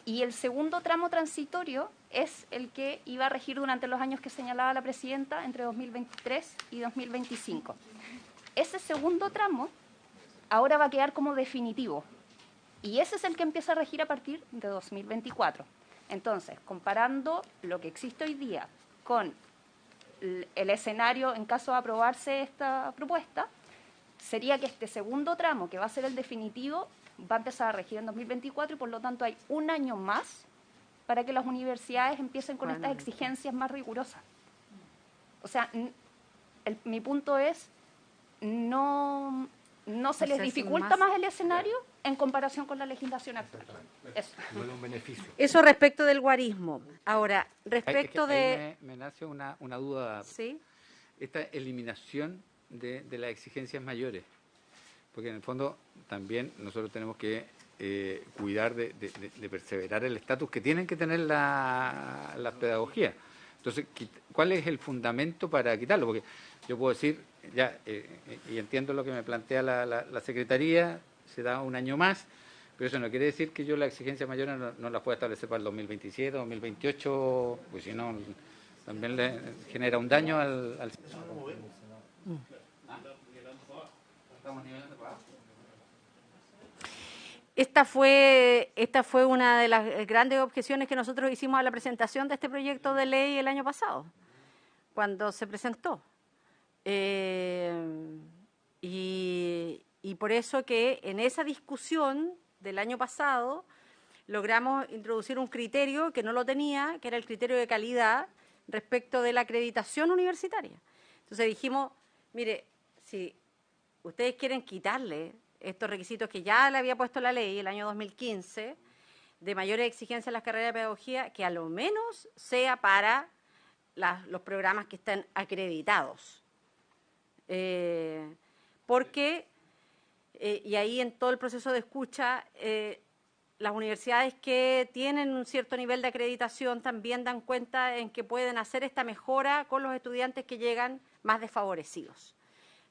[SPEAKER 3] y el segundo tramo transitorio es el que iba a regir durante los años que señalaba la presidenta, entre 2023 y 2025. Ese segundo tramo ahora va a quedar como definitivo y ese es el que empieza a regir a partir de 2024. Entonces, comparando lo que existe hoy día con el escenario en caso de aprobarse esta propuesta, sería que este segundo tramo, que va a ser el definitivo, va a empezar a regir en 2024 y por lo tanto hay un año más para que las universidades empiecen con estas exigencias más rigurosas. O sea, mi punto es, no se les dificulta más el escenario en comparación con la legislación actual. Eso.
[SPEAKER 2] No es un beneficio.
[SPEAKER 1] Eso respecto del guarismo. Ahora, respecto de...
[SPEAKER 5] Me nace una duda.
[SPEAKER 1] ¿Sí?
[SPEAKER 5] Esta eliminación de las exigencias mayores, porque en el fondo también nosotros tenemos que cuidar de perseverar el estatus que tienen que tener la pedagogía. Entonces, ¿cuál es el fundamento para quitarlo? Porque yo puedo decir, y entiendo lo que me plantea la Secretaría, se da un año más, Pero eso no quiere decir que yo la exigencia mayor no la pueda establecer para el 2027, 2028, pues si no, también le genera un daño al sistema.
[SPEAKER 1] Esta fue una de las grandes objeciones que nosotros hicimos a la presentación de este proyecto de ley el año pasado, cuando se presentó. Y por eso que en esa discusión del año pasado logramos introducir un criterio que no lo tenía, que era el criterio de calidad respecto de la acreditación universitaria. Entonces dijimos, mire, si ustedes quieren quitarle estos requisitos que ya le había puesto la ley el año 2015, de mayores exigencias en las carreras de pedagogía, que a lo menos sea para los programas que estén acreditados. Porque, y ahí en todo el proceso de escucha, las universidades que tienen un cierto nivel de acreditación también dan cuenta en que pueden hacer esta mejora con los estudiantes que llegan más desfavorecidos.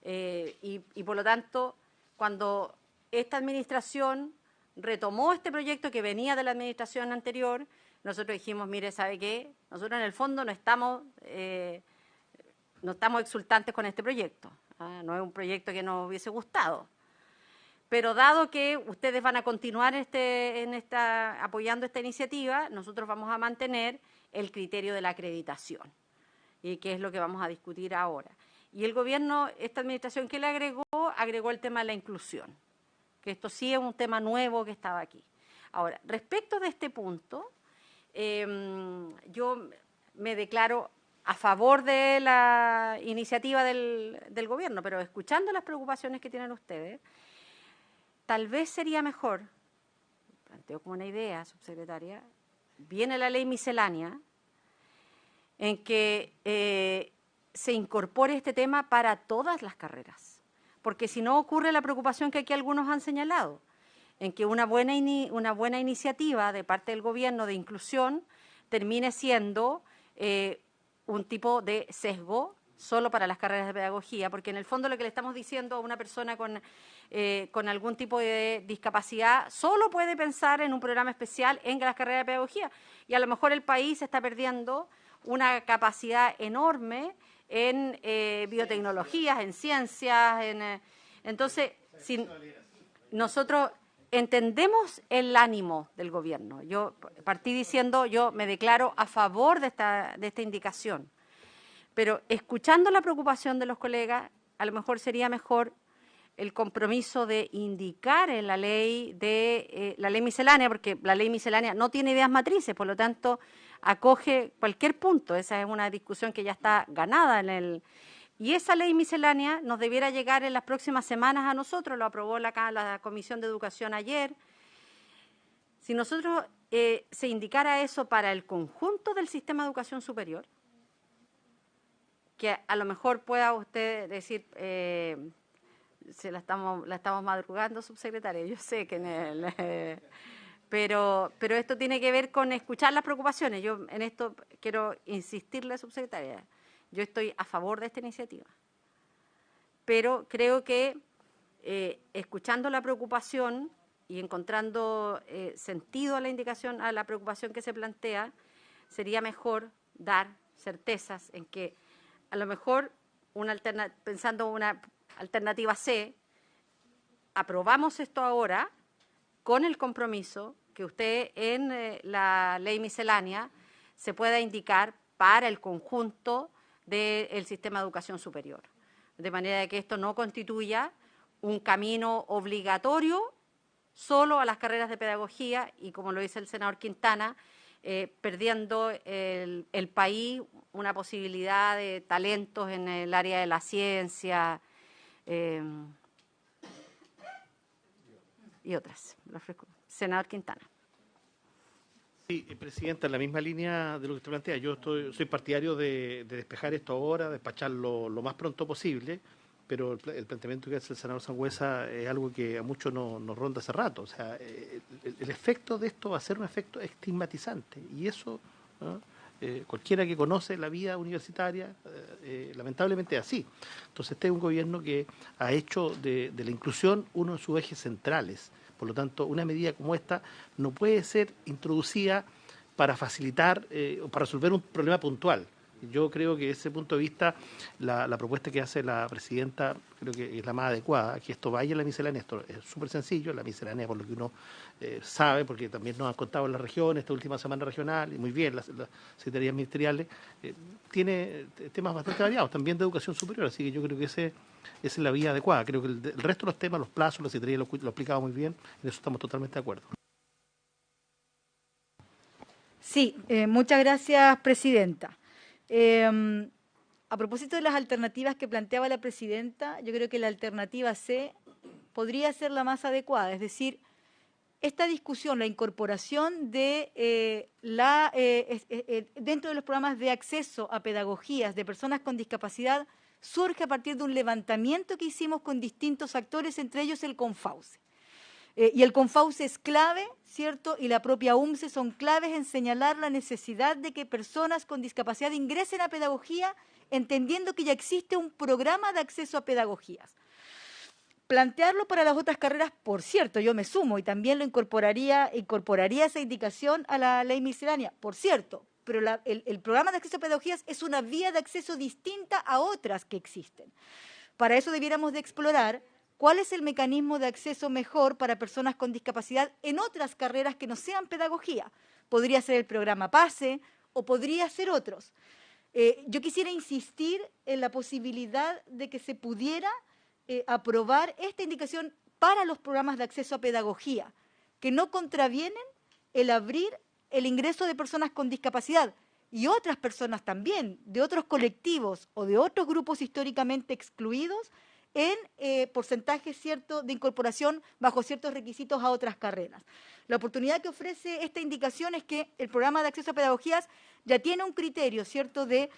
[SPEAKER 1] Y por lo tanto, cuando esta administración retomó este proyecto que venía de la administración anterior, nosotros dijimos, mire, ¿sabe qué? Nosotros en el fondo no estamos exultantes con este proyecto. No es un proyecto que nos hubiese gustado. Pero dado que ustedes van a continuar apoyando esta iniciativa, nosotros vamos a mantener el criterio de la acreditación, y que es lo que vamos a discutir ahora. Y el gobierno, esta administración que le agregó el tema de la inclusión, que esto sí es un tema nuevo que estaba aquí. Ahora, respecto de este punto, yo me declaro a favor de la iniciativa del gobierno, pero escuchando las preocupaciones que tienen ustedes, tal vez sería mejor, planteo como una idea, subsecretaria, viene la ley miscelánea, en que se incorpore este tema para todas las carreras, porque si no ocurre la preocupación que aquí algunos han señalado, en que una buena iniciativa de parte del gobierno de inclusión termine siendo un tipo de sesgo solo para las carreras de pedagogía, porque en el fondo lo que le estamos diciendo a una persona con algún tipo de discapacidad solo puede pensar en un programa especial en las carreras de pedagogía, y a lo mejor el país está perdiendo una capacidad enorme en biotecnologías, en ciencias, entonces, si nosotros entendemos el ánimo del gobierno. Yo partí diciendo, yo me declaro a favor de esta indicación, pero escuchando la preocupación de los colegas, a lo mejor sería mejor el compromiso de indicar en la ley miscelánea, porque la ley miscelánea no tiene ideas matrices, por lo tanto acoge cualquier punto. Esa es una discusión que ya está ganada y esa ley miscelánea nos debiera llegar en las próximas semanas a nosotros, lo aprobó la Comisión de Educación ayer. Si nosotros se indicara eso para el conjunto del sistema de educación superior, que a lo mejor pueda usted decir, la estamos madrugando, subsecretaria, yo sé que pero esto tiene que ver con escuchar las preocupaciones. Yo en esto quiero insistirle, subsecretaria, yo estoy a favor de esta iniciativa, pero creo que escuchando la preocupación y encontrando sentido a la indicación, a la preocupación que se plantea, sería mejor dar certezas en que a lo mejor pensando una alternativa C, aprobamos esto ahora con el compromiso que usted en la ley miscelánea se pueda indicar para el conjunto del sistema de educación superior, de manera que esto no constituya un camino obligatorio solo a las carreras de pedagogía y, como lo dice el senador Quintana, perdiendo el país una posibilidad de talentos en el área de la ciencia y otras. Senador Quintana.
[SPEAKER 10] Sí, Presidenta, en la misma línea de lo que usted plantea, yo soy partidario de despejar esto ahora, despacharlo lo más pronto posible, pero el planteamiento que hace el senador Sangüesa es algo que a muchos nos ronda hace rato. O sea, el efecto de esto va a ser un efecto estigmatizante, y eso, ¿no? Cualquiera que conoce la vida universitaria, lamentablemente es así. Entonces, este es un gobierno que ha hecho de la inclusión uno de sus ejes centrales, Por lo tanto, una medida como esta no puede ser introducida para facilitar o para resolver un problema puntual. Yo creo que desde ese punto de vista la propuesta que hace la presidenta creo que es la más adecuada, que esto vaya a la miscelánea. Esto es súper sencillo, la miscelánea por lo que uno sabe, porque también nos han contado en la región, esta última semana regional, y muy bien, las secretarías ministeriales, tiene temas bastante variados, también de educación superior, así que yo creo que esa es la vía adecuada. Creo que el resto de los temas, los plazos, la secretaría lo ha explicado muy bien, en eso estamos totalmente de acuerdo.
[SPEAKER 8] Sí, muchas gracias, presidenta. A propósito de las alternativas que planteaba la presidenta, yo creo que la alternativa C podría ser la más adecuada, es decir, esta discusión, la incorporación de dentro de los programas de acceso a pedagogías de personas con discapacidad surge a partir de un levantamiento que hicimos con distintos actores, entre ellos el Confauce. Y el Confauce es clave, ¿cierto? Y la propia UMCE son claves en señalar la necesidad de que personas con discapacidad ingresen a pedagogía, entendiendo que ya existe un programa de acceso a pedagogías. Plantearlo para las otras carreras, por cierto, yo me sumo y también lo incorporaría esa indicación a la ley miscelánea, por cierto, pero el programa de acceso a pedagogías es una vía de acceso distinta a otras que existen. Para eso debiéramos de explorar cuál es el mecanismo de acceso mejor para personas con discapacidad en otras carreras que no sean pedagogía. Podría ser el programa PASE o podría ser otros. Yo quisiera insistir en la posibilidad de que se pudiera aprobar esta indicación para los programas de acceso a pedagogía, que no contravienen el abrir el ingreso de personas con discapacidad y otras personas también, de otros colectivos o de otros grupos históricamente excluidos, en porcentaje cierto de incorporación bajo ciertos requisitos a otras carreras. La oportunidad que ofrece esta indicación es que el programa de acceso a pedagogías ya tiene un criterio cierto de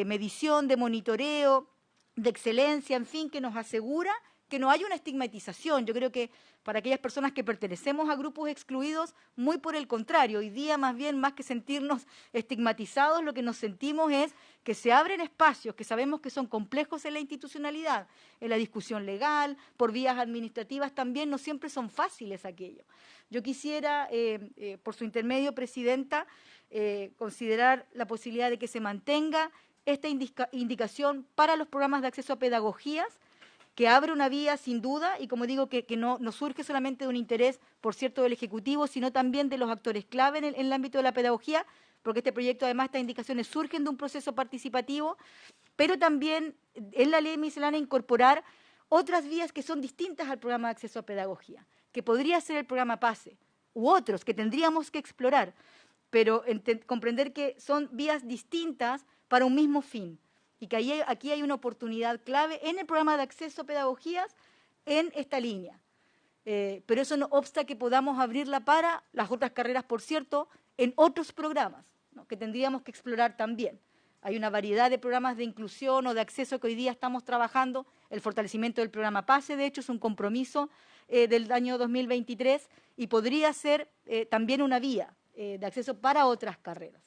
[SPEAKER 8] medición, de monitoreo, de excelencia, en fin, que nos asegura que no hay una estigmatización. Yo creo que para aquellas personas que pertenecemos a grupos excluidos, muy por el contrario, hoy día más bien, más que sentirnos estigmatizados, lo que nos sentimos es que se abren espacios que sabemos que son complejos en la institucionalidad, en la discusión legal, por vías administrativas también, no siempre son fáciles aquello. Yo quisiera, por su intermedio, presidenta, considerar la posibilidad de que se mantenga esta indicación para los programas de acceso a pedagogías, que abre una vía sin duda y, como digo, que no surge solamente de un interés, por cierto, del Ejecutivo, sino también de los actores clave en el ámbito de la pedagogía, porque este proyecto, además, estas indicaciones surgen de un proceso participativo, pero también en la ley miscelánea incorporar otras vías que son distintas al programa de acceso a pedagogía, que podría ser el programa PASE u otros que tendríamos que explorar, pero comprender que son vías distintas para un mismo fin. Y que aquí hay una oportunidad clave en el programa de acceso a pedagogías en esta línea. Pero eso no obsta que podamos abrirla para las otras carreras, por cierto, en otros programas, ¿no?, que tendríamos que explorar también. Hay una variedad de programas de inclusión o de acceso que hoy día estamos trabajando. El fortalecimiento del programa PASE, de hecho, es un compromiso del año 2023 y podría ser también una vía de acceso para otras carreras.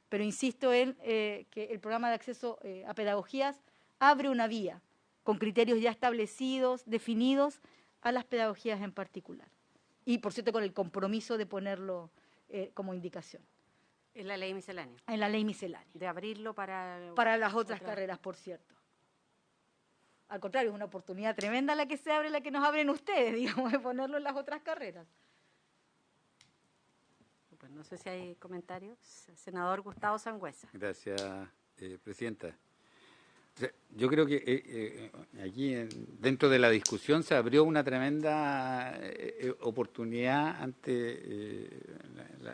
[SPEAKER 8] Pero insisto en que el programa de acceso a pedagogías abre una vía con criterios ya establecidos, definidos, a las pedagogías en particular. Y, por cierto, con el compromiso de ponerlo como indicación.
[SPEAKER 1] En la ley miscelánea.
[SPEAKER 8] En la ley miscelánea.
[SPEAKER 1] De abrirlo para
[SPEAKER 8] las otras carreras, por cierto. Al contrario, es una oportunidad tremenda la que se abre, la que nos abren ustedes, digamos, de ponerlo en las otras carreras.
[SPEAKER 1] Pues no sé si hay comentarios. Senador Gustavo Sangüesa.
[SPEAKER 5] Gracias, presidenta. O sea, yo creo que aquí dentro de la discusión se abrió una tremenda oportunidad ante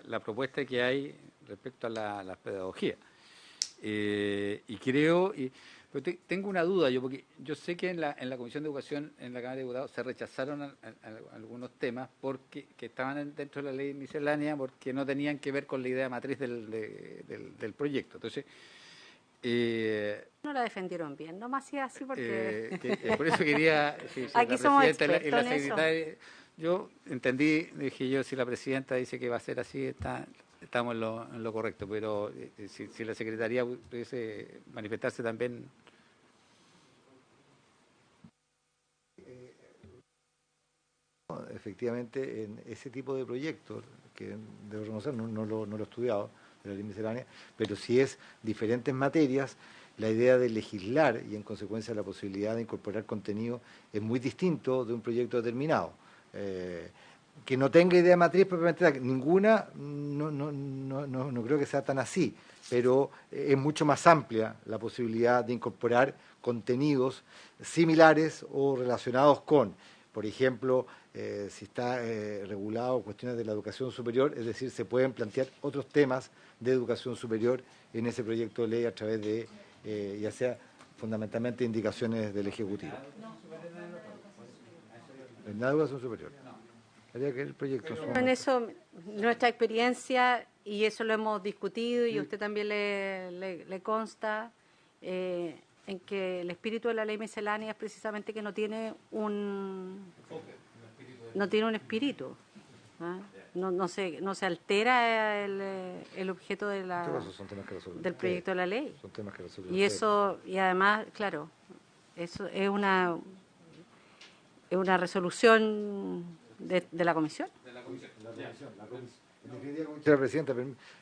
[SPEAKER 5] la propuesta que hay respecto a las pedagogías. Y creo... Pero tengo una duda, porque yo sé que en la Comisión de Educación, en la Cámara de Diputados, se rechazaron algunos temas que estaban dentro de la ley miscelánea porque no tenían que ver con la idea matriz del proyecto. Entonces,
[SPEAKER 1] no la defendieron bien, no más así porque...
[SPEAKER 5] por eso quería... Si
[SPEAKER 1] aquí
[SPEAKER 5] la
[SPEAKER 1] somos
[SPEAKER 5] presidenta
[SPEAKER 1] expertos
[SPEAKER 5] y la
[SPEAKER 1] en eso.
[SPEAKER 5] secretaria... Yo entendí, dije yo, si la presidenta dice que va a ser así, estamos en lo correcto, pero si la Secretaría pudiese manifestarse también.
[SPEAKER 2] efectivamente en ese tipo de proyectos, que debo reconocer, no lo he estudiado, de la ley miscelánea, pero si es diferentes materias, la idea de legislar y en consecuencia la posibilidad de incorporar contenido es muy distinto de un proyecto determinado. Que no tenga idea matriz propiamente tal, ninguna, no creo que sea tan así, pero es mucho más amplia la posibilidad de incorporar contenidos similares o relacionados con, por ejemplo, si está regulado cuestiones de la educación superior, es decir, se pueden plantear otros temas de educación superior en ese proyecto de ley a través de, ya sea fundamentalmente indicaciones del Ejecutivo. En la educación superior. Habría que el proyecto.
[SPEAKER 1] En eso, nuestra experiencia, y eso lo hemos discutido y a usted también le consta, en que el espíritu de la ley miscelánea es precisamente que no tiene un espíritu. ¿Ah? No se altera el objeto de del proyecto de la ley.
[SPEAKER 2] Son temas que
[SPEAKER 1] Y eso, y además, claro, eso es una resolución de la comisión.
[SPEAKER 2] Señora Presidenta,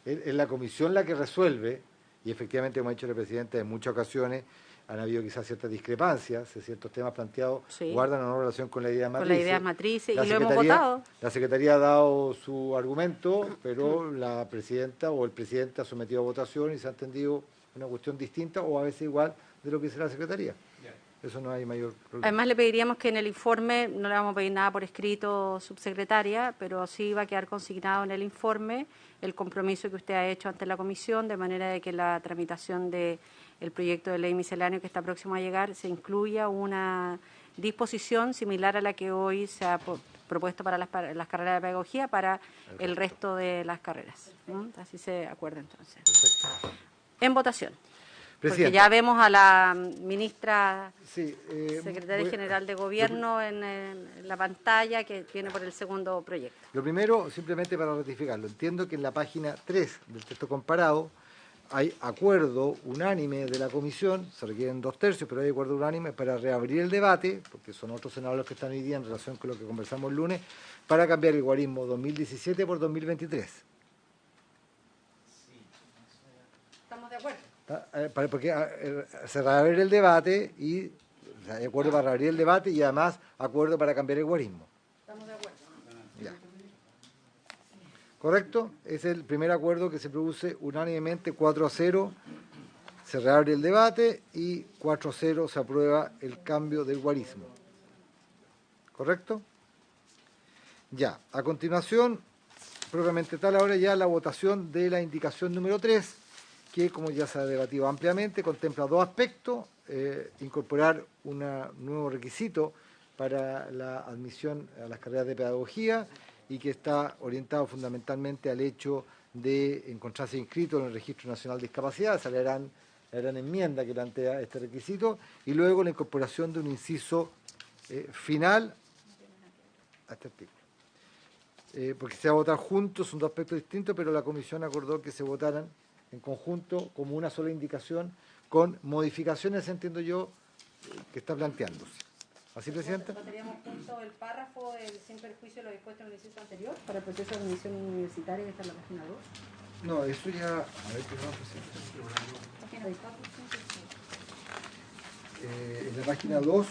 [SPEAKER 2] es la comisión la que resuelve, y efectivamente, como ha dicho la Presidenta, en muchas ocasiones han habido quizás ciertas discrepancias, ciertos temas planteados guardan o no relación con la idea matriz.
[SPEAKER 1] Con la idea matriz, y lo hemos votado.
[SPEAKER 2] La Secretaría ha dado su argumento, pero la Presidenta o el Presidente ha sometido a votación y se ha entendido una cuestión distinta o a veces igual de lo que dice la Secretaría. Eso no hay mayor problema.
[SPEAKER 1] Además, le pediríamos que en el informe, no le vamos a pedir nada por escrito, subsecretaria, pero sí va a quedar consignado en el informe el compromiso que usted ha hecho ante la comisión, de manera de que la tramitación del proyecto de ley misceláneo que está próximo a llegar se incluya una disposición similar a la que hoy se ha propuesto para las carreras de pedagogía para el resto de las carreras. Así se acuerda entonces.
[SPEAKER 2] Perfecto.
[SPEAKER 1] En votación.
[SPEAKER 2] Presidenta.
[SPEAKER 1] Porque ya vemos a la ministra secretaria general de Gobierno en la pantalla, que viene por el segundo proyecto.
[SPEAKER 2] Lo primero, simplemente para ratificarlo, entiendo que en la página 3 del texto comparado hay acuerdo unánime de la comisión, se requieren 2/3, pero hay acuerdo unánime para reabrir el debate, porque son otros senadores los que están hoy día en relación con lo que conversamos el lunes, para cambiar el guarismo 2017 por 2023.
[SPEAKER 1] ¿Estamos de acuerdo?
[SPEAKER 2] Porque se reabre el debate y hay acuerdo para reabrir el debate y además acuerdo para cambiar el guarismo.
[SPEAKER 1] Estamos de acuerdo.
[SPEAKER 2] Ya. ¿Correcto? Es el primer acuerdo que se produce unánimemente, 4-0, se reabre el debate y 4-0 se aprueba el cambio del guarismo. ¿Correcto? Ya, a continuación, propiamente tal, ahora ya la votación de la indicación número 3, que como ya se ha debatido ampliamente, contempla dos aspectos: incorporar un nuevo requisito para la admisión a las carreras de pedagogía y que está orientado fundamentalmente al hecho de encontrarse inscrito en el Registro Nacional de Discapacidad. Esa la gran enmienda que plantea este requisito, y luego la incorporación de un inciso final a este artículo. Porque se va a votar juntos, son dos aspectos distintos, pero la comisión acordó que se votaran en conjunto como una sola indicación con modificaciones, entiendo yo, que está planteándose. ¿Así, Presidenta?
[SPEAKER 1] Votaríamos junto el párrafo del sin perjuicio de lo dispuesto en el inciso anterior para el proceso de admisión universitaria que está en la página 2.
[SPEAKER 2] No, eso ya... A ver, ¿qué no, Presidenta? En la página 2...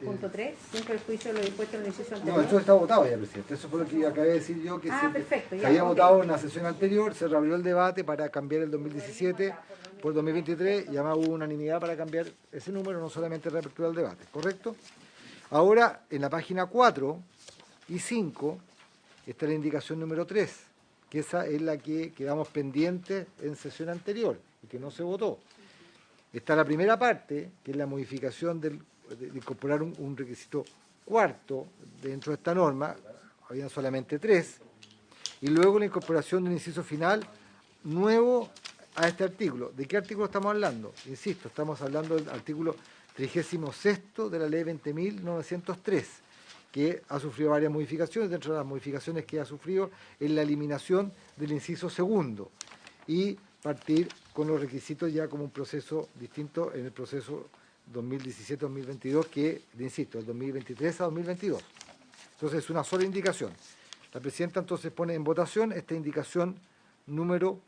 [SPEAKER 1] Punto 3, sin perjuicio de lo dispuesto en el inciso anterior.
[SPEAKER 2] No, eso está votado ya, Presidente. Eso fue lo que acabé de decir yo, que
[SPEAKER 1] perfecto,
[SPEAKER 2] se había votado en la sesión anterior, se reabrió el debate para cambiar el 2017 por 2023 y además hubo unanimidad para cambiar ese número, no solamente reapertura del debate, ¿correcto? Ahora, en la página 4 y 5 está la indicación número 3, que esa es la que quedamos pendientes en sesión anterior y que no se votó. Está la primera parte, que es la modificación de incorporar un requisito cuarto dentro de esta norma, habían solamente 3, y luego la incorporación de un inciso final nuevo a este artículo. ¿De qué artículo estamos hablando? Insisto, estamos hablando del artículo 36 de la ley 20.903, que ha sufrido varias modificaciones. Dentro de las modificaciones que ha sufrido es la eliminación del inciso segundo y partir con los requisitos ya como un proceso distinto en el proceso 2017-2022 que, insisto, del 2023 a 2022. Entonces es una sola indicación. La presidenta entonces pone en votación esta indicación número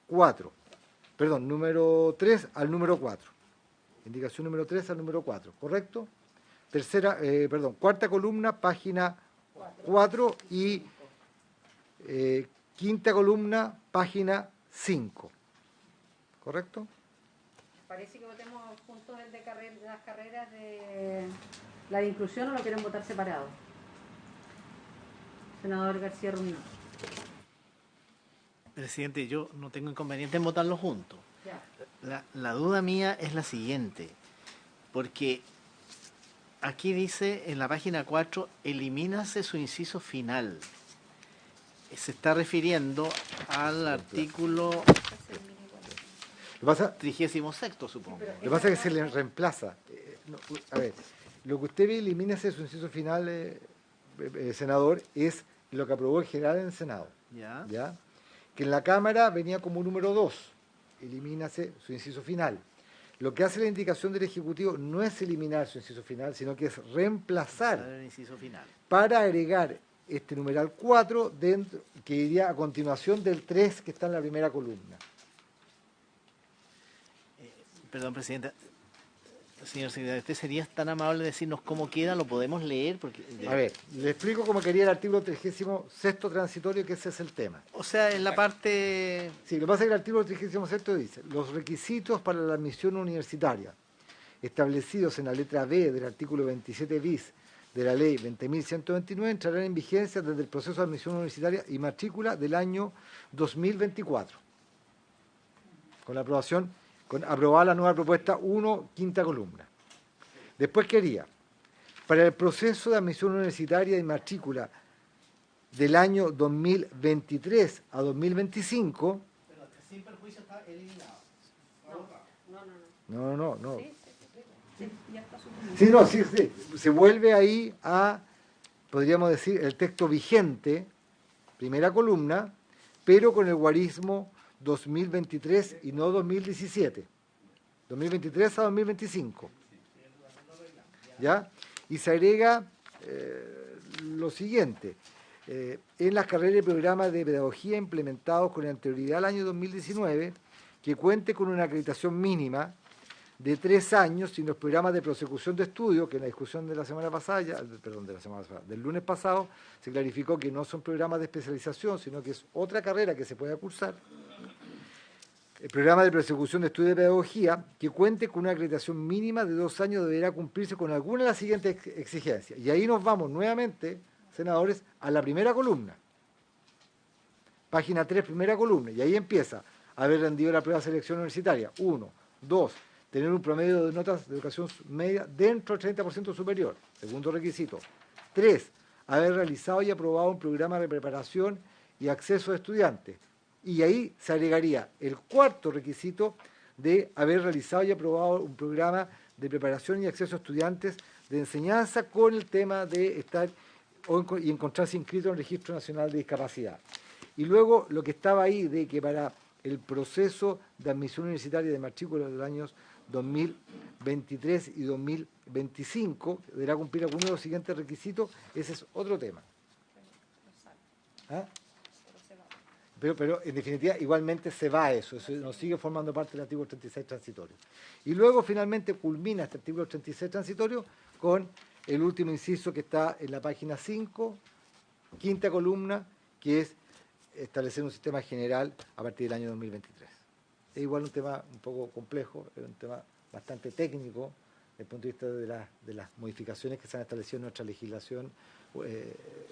[SPEAKER 2] 4. Perdón, número 3 al número 4. Indicación número 3 al número 4, ¿correcto? Cuarta columna, página 4 y quinta columna, página 5. ¿Correcto?
[SPEAKER 1] Parece que votemos juntos el de las carreras de la de inclusión, o lo quieren votar separado. Senador García Rumino.
[SPEAKER 6] Presidente, yo no tengo inconveniente en votarlo juntos.
[SPEAKER 1] Ya.
[SPEAKER 6] La duda mía es la siguiente, porque aquí dice en la página 4, elimínase su inciso final. Se está refiriendo al artículo 36º, supongo.
[SPEAKER 2] Lo que pasa es que se le reemplaza. A ver, lo que usted ve, elimínase su inciso final, senador, es lo que aprobó el general en el Senado. ¿Ya? Que en la Cámara venía como número 2, elimínase su inciso final. Lo que hace la indicación del Ejecutivo no es eliminar su inciso final, sino que es reemplazar
[SPEAKER 6] El inciso final.
[SPEAKER 2] para agregar este numeral 4 dentro, que iría a continuación del 3 que está en la primera columna.
[SPEAKER 6] Perdón, presidenta. Señor secretario, ¿usted sería tan amable de decirnos cómo queda? ¿Lo podemos leer? Porque...
[SPEAKER 2] A ver, le explico cómo quería el artículo 36º transitorio, que ese es el tema.
[SPEAKER 6] O sea, en la parte...
[SPEAKER 2] Sí, lo que pasa es que el artículo 36º dice: los requisitos para la admisión universitaria establecidos en la letra B del artículo 27 bis de la ley 20.129 entrarán en vigencia desde el proceso de admisión universitaria y matrícula del año 2024. Con la aprobación, con aprobada la nueva propuesta 1, quinta columna. Después quería, para el proceso de admisión universitaria y matrícula del año 2023 a 2025...
[SPEAKER 6] Pero sin perjuicio está eliminado.
[SPEAKER 2] No.
[SPEAKER 1] Sí, ya está
[SPEAKER 2] Sí, se vuelve ahí a, podríamos decir, el texto vigente, primera columna, pero con el guarismo 2023 y no 2017. 2023 a 2025. ¿Ya? Y se agrega lo siguiente. En las carreras y programas de pedagogía implementados con anterioridad al año 2019, que cuente con una acreditación mínima de 3 años y los programas de prosecución de estudio, que en la discusión de la semana pasada, del lunes pasado, se clarificó que no son programas de especialización, sino que es otra carrera que se puede cursar. El programa de prosecución de estudio de pedagogía, que cuente con una acreditación mínima de 2 años, deberá cumplirse con alguna de las siguientes exigencias. Y ahí nos vamos nuevamente, senadores, a la primera columna. Página 3, primera columna. Y ahí empieza: haber rendido la prueba de selección universitaria. 1, 2, tener un promedio de notas de educación media dentro del 30% superior. Segundo requisito. 3, haber realizado y aprobado un programa de preparación y acceso de estudiantes. Y ahí se agregaría el cuarto requisito de haber realizado y aprobado un programa de preparación y acceso a estudiantes de enseñanza con el tema de estar y encontrarse inscrito en el Registro Nacional de Discapacidad. Y luego lo que estaba ahí de que para el proceso de admisión universitaria de matrícula de los años 2023 y 2025 deberá cumplir alguno de los siguientes requisitos. Ese es otro tema. ¿Ah? Pero en definitiva igualmente se va eso nos sigue formando parte del artículo 36 transitorio. Y luego finalmente culmina este artículo 36 transitorio con el último inciso que está en la página 5, quinta columna, que es establecer un sistema general a partir del año 2023. Es igual un tema un poco complejo, es un tema bastante técnico desde el punto de vista de las modificaciones que se han establecido en nuestra legislación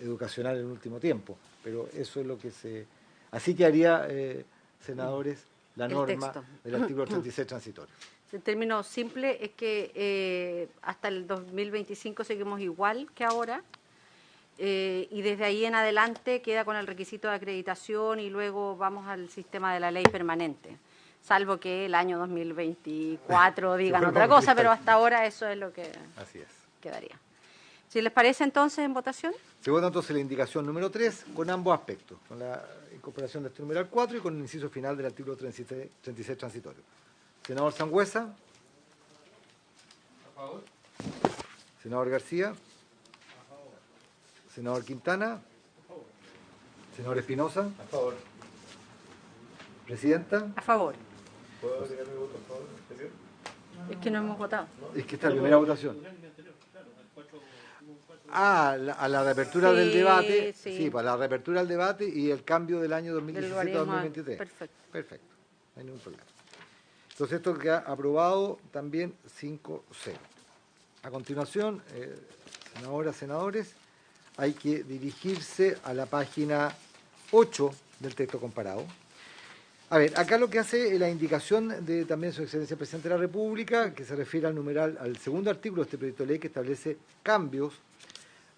[SPEAKER 2] educacional en el último tiempo, pero eso es lo que se... Así que haría, senadores, la norma del artículo 36 transitorio.
[SPEAKER 1] En términos simples, es que hasta el 2025 seguimos igual que ahora, y desde ahí en adelante queda con el requisito de acreditación y luego vamos al sistema de la ley permanente, salvo que el año 2024 digan otra cosa, pero hasta ahora eso es lo que quedaría. Si les parece, entonces, en votación.
[SPEAKER 2] Se vota entonces la indicación número 3 con ambos aspectos, con la incorporación de este numeral 4 y con el inciso final del artículo 36 transitorio. Senador Sangüesa. A favor. Senador García. A favor. Senador Quintana. Senador Espinosa.
[SPEAKER 4] A favor.
[SPEAKER 2] Presidenta.
[SPEAKER 1] A favor.
[SPEAKER 4] ¿Puedo agregar mi voto a favor, presidente?
[SPEAKER 1] Es que no hemos votado.
[SPEAKER 2] Es que está la primera votación. A la reapertura
[SPEAKER 1] Sí,
[SPEAKER 2] del debate,
[SPEAKER 1] sí.
[SPEAKER 2] sí, para la reapertura del debate y el cambio del año 2017 a
[SPEAKER 1] Del
[SPEAKER 2] 2023.
[SPEAKER 1] Perfecto.
[SPEAKER 2] Perfecto, no hay ningún problema. Entonces esto queda aprobado también 5-0. A continuación, senadoras, senadores, hay que dirigirse a la página 8 del texto comparado. A ver, acá lo que hace es la indicación de también su excelencia el presidente de la República, que se refiere al numeral, al segundo artículo de este proyecto de ley que establece cambios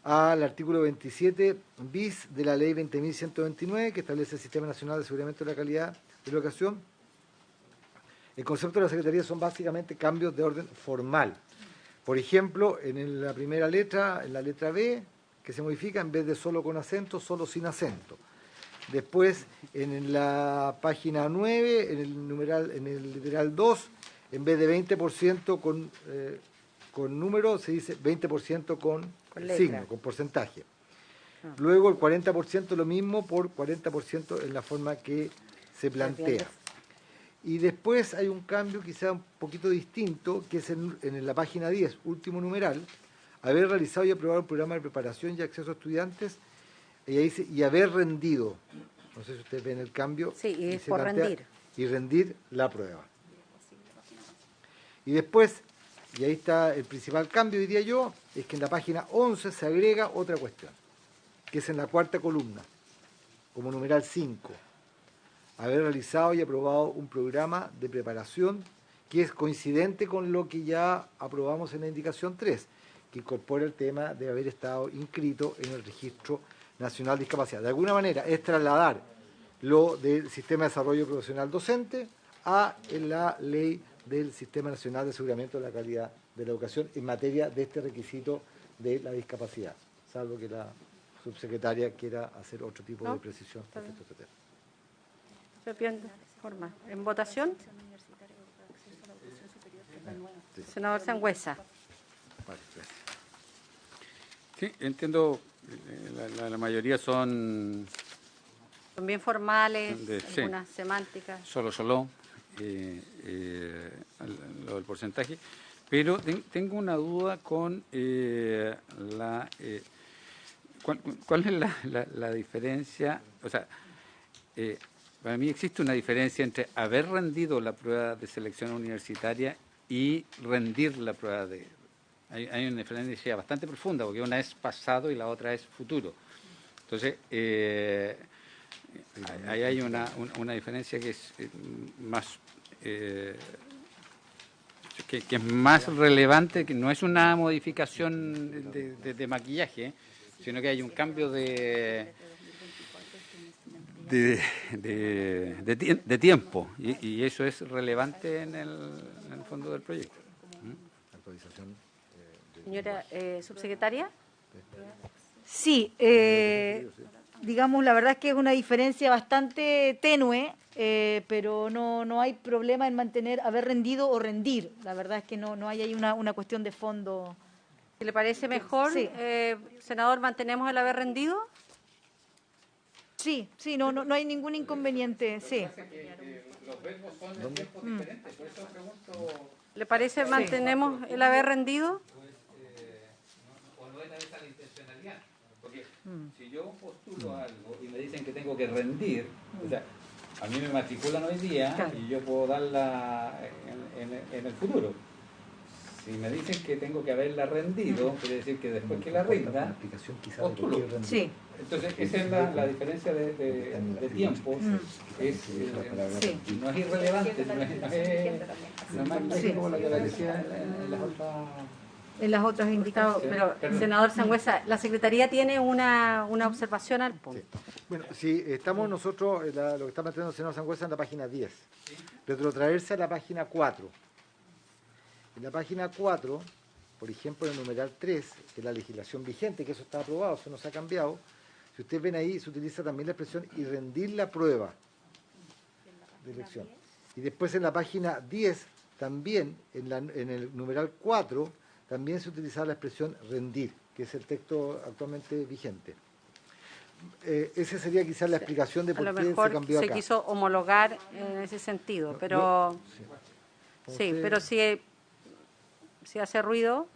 [SPEAKER 2] al artículo 27 bis de la ley 20.129, que establece el Sistema Nacional de Aseguramiento de la Calidad de la Educación. El concepto de la Secretaría son básicamente cambios de orden formal. Por ejemplo, en la primera letra, en la letra B, que se modifica, en vez de solo con acento, solo sin acento. Después, en la página 9, en el literal 2, en vez de 20% con número, se dice 20% con
[SPEAKER 1] letra.
[SPEAKER 2] signo, con porcentaje. Luego el 40% lo mismo por 40% en la forma que se plantea. Y después hay un cambio quizá un poquito distinto, que es en la página 10, último numeral, haber realizado y aprobado un programa de preparación y acceso a estudiantes, y ahí dice, y haber rendido. No sé si ustedes ven el cambio.
[SPEAKER 1] Sí, y es
[SPEAKER 2] se
[SPEAKER 1] por
[SPEAKER 2] plantea,
[SPEAKER 1] rendir.
[SPEAKER 2] Y rendir la prueba. Y después, y ahí está el principal cambio, diría yo, es que en la página 11 se agrega otra cuestión, que es en la cuarta columna, como numeral 5. Haber realizado y aprobado un programa de preparación que es coincidente con lo que ya aprobamos en la indicación 3, que incorpora el tema de haber estado inscrito en el Registro Nacional de Discapacidad. De alguna manera es trasladar lo del Sistema de Desarrollo Profesional Docente a la ley del Sistema Nacional de Aseguramiento de la Calidad de la Educación en materia de este requisito de la discapacidad, salvo que la subsecretaria quiera hacer otro tipo de precisión respecto a este tema.
[SPEAKER 1] Se pierde forma. ¿En votación? Senador Sangüesa.
[SPEAKER 2] Vale, gracias.
[SPEAKER 5] Sí, entiendo, la mayoría son
[SPEAKER 1] Son bien formales,
[SPEAKER 5] Sí.
[SPEAKER 1] algunas semánticas.
[SPEAKER 5] solo, lo del porcentaje, pero tengo una duda con ¿cuál es la diferencia? O sea, para mí existe una diferencia entre haber rendido la prueba de selección universitaria y rendir la prueba de... Hay una diferencia bastante profunda, porque una es pasado y la otra es futuro. Entonces, ahí hay una diferencia que es más... que es más relevante, que no es una modificación de maquillaje, sino que hay un cambio de tiempo, y eso es relevante en el fondo del proyecto.
[SPEAKER 2] Actualización.
[SPEAKER 1] Señora subsecretaria.
[SPEAKER 8] Sí, digamos, la verdad es que es una diferencia bastante tenue, pero no hay problema en mantener, haber rendido o rendir. La verdad es que no hay ahí una cuestión de fondo.
[SPEAKER 1] Si le parece mejor,
[SPEAKER 8] Sí.
[SPEAKER 1] senador, ¿mantenemos el haber rendido?
[SPEAKER 8] Sí, no hay ningún inconveniente, sí.
[SPEAKER 5] Los verbos son en tiempos diferentes, por eso pregunto...
[SPEAKER 1] ¿Le parece mantenemos el haber rendido?
[SPEAKER 5] O no es esa la intencionalidad, porque si yo postulo algo y me dicen que tengo que rendir, o sea, a mí me matriculan hoy día,
[SPEAKER 1] Claro.
[SPEAKER 5] y yo puedo darla en el futuro. Si me dicen que tengo que haberla rendido, quiere decir que después que la rinda,
[SPEAKER 2] aplicación quizá de por
[SPEAKER 5] postulo.
[SPEAKER 2] qué rendir.
[SPEAKER 8] Sí,
[SPEAKER 5] Entonces esa es la diferencia de tiempo, es,
[SPEAKER 8] sí.
[SPEAKER 5] no es irrelevante, no es más
[SPEAKER 8] Sí.
[SPEAKER 5] como la que aparecía en las otras...
[SPEAKER 8] En las otras indicaciones.
[SPEAKER 1] Pero, senador Sangüesa, la Secretaría tiene una observación al punto.
[SPEAKER 2] Bueno, si estamos nosotros, lo que está planteando el senador Sangüesa en la página 10, retrotraerse a la página 4. En la página 4, por ejemplo, en el numeral 3, que es la legislación vigente, que eso está aprobado, eso no se ha cambiado, si ustedes ven ahí, se utiliza también la expresión y rendir la prueba de elección. Y después en la página 10, también, en el numeral 4, también se utiliza la expresión rendir. que es el texto actualmente vigente. Esa sería quizás la explicación de
[SPEAKER 1] A
[SPEAKER 2] por
[SPEAKER 1] lo
[SPEAKER 2] qué
[SPEAKER 1] mejor
[SPEAKER 2] se cambió
[SPEAKER 1] se
[SPEAKER 2] acá.
[SPEAKER 1] quiso homologar en ese sentido, pero sí, pero si hace ruido,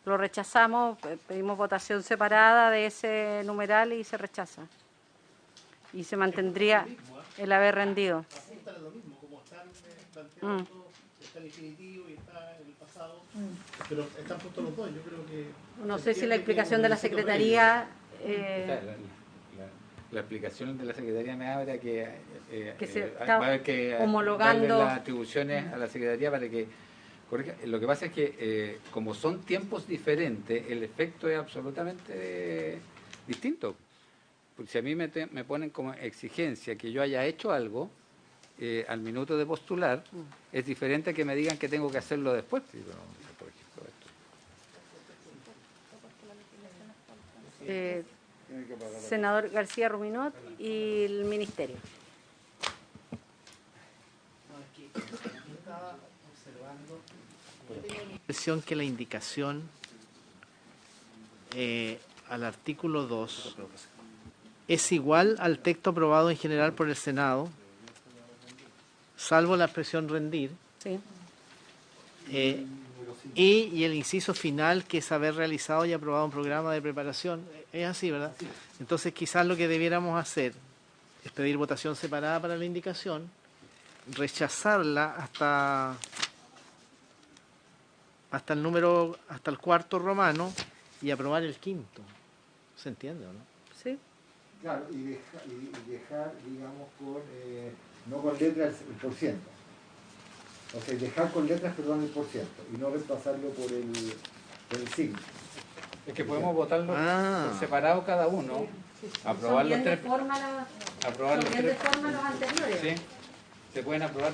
[SPEAKER 1] lo rechazamos, pedimos votación separada de ese numeral y se rechaza. Y se mantendría el haber rendido.
[SPEAKER 10] Ajustan lo mismo, como están planteados todos, está el infinitivo y está el pasado, pero están puestos los dos. Yo creo que
[SPEAKER 1] No sé si la explicación de la Secretaría...
[SPEAKER 5] La explicación de la Secretaría me abre a que,
[SPEAKER 1] Que se
[SPEAKER 5] va
[SPEAKER 1] está
[SPEAKER 5] a haber que
[SPEAKER 1] homologando.
[SPEAKER 5] darle las atribuciones a la Secretaría para que corrija. Lo que pasa es que como son tiempos diferentes, el efecto es absolutamente distinto. Porque si a mí me ponen como exigencia que yo haya hecho algo al minuto de postular, es diferente a que me digan que tengo que hacerlo después. Sí, pero no sé, por ejemplo, esto.
[SPEAKER 1] Senador García Ruminot y el Ministerio.
[SPEAKER 6] Impresión que la indicación al artículo 2 es igual al texto aprobado en general por el Senado, salvo la expresión rendir,
[SPEAKER 1] Sí.
[SPEAKER 6] y el inciso final, que es haber realizado y aprobado un programa de preparación. Es así, ¿verdad? Entonces quizás lo que debiéramos hacer es pedir votación separada para la indicación, rechazarla hasta el cuarto romano y aprobar el quinto. ¿Se entiende o no?
[SPEAKER 1] Sí.
[SPEAKER 2] Claro, y dejar, digamos, no con letras el por ciento. O sea, dejar con letras, perdón, el por ciento, y no reemplazarlo por el signo.
[SPEAKER 5] Es que podemos votarlo por separado cada uno, aprobar
[SPEAKER 1] Son
[SPEAKER 5] los
[SPEAKER 1] bien de
[SPEAKER 5] tres.
[SPEAKER 1] forma
[SPEAKER 5] Aprobar los
[SPEAKER 1] son bien de
[SPEAKER 5] tres.
[SPEAKER 1] forma los anteriores.
[SPEAKER 5] Sí, se pueden aprobar,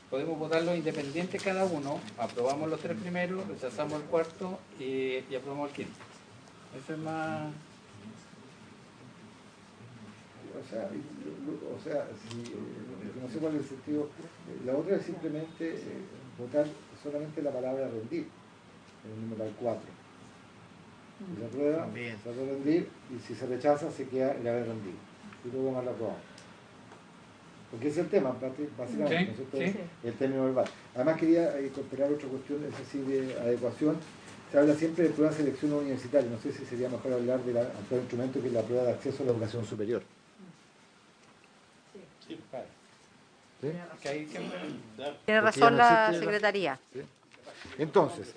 [SPEAKER 5] podemos votarlos independientes cada uno, aprobamos los tres primeros, rechazamos el cuarto y aprobamos el quinto. Eso es más...
[SPEAKER 2] No sé cuál es el sentido. La otra es simplemente votar solamente la palabra rendir, en el numeral 4. Si se aprueba, se aprueba rendir, y si se rechaza, se queda el haber rendido. Y luego más la aprobamos. Porque ese es el tema, básicamente, ¿no es cierto?
[SPEAKER 5] Sí.
[SPEAKER 2] El término verbal. Además quería incorporar otra cuestión, es decir, de adecuación. Se habla siempre de prueba de selección universitaria. No sé si sería mejor hablar del actual instrumento que es la prueba de acceso a la educación superior.
[SPEAKER 5] Sí, claro.
[SPEAKER 2] ¿Sí?
[SPEAKER 5] Que ahí siempre...
[SPEAKER 1] Tiene
[SPEAKER 2] Porque
[SPEAKER 1] razón
[SPEAKER 2] ya no
[SPEAKER 1] la
[SPEAKER 2] existe
[SPEAKER 1] Secretaría.
[SPEAKER 2] ¿Sí? Entonces,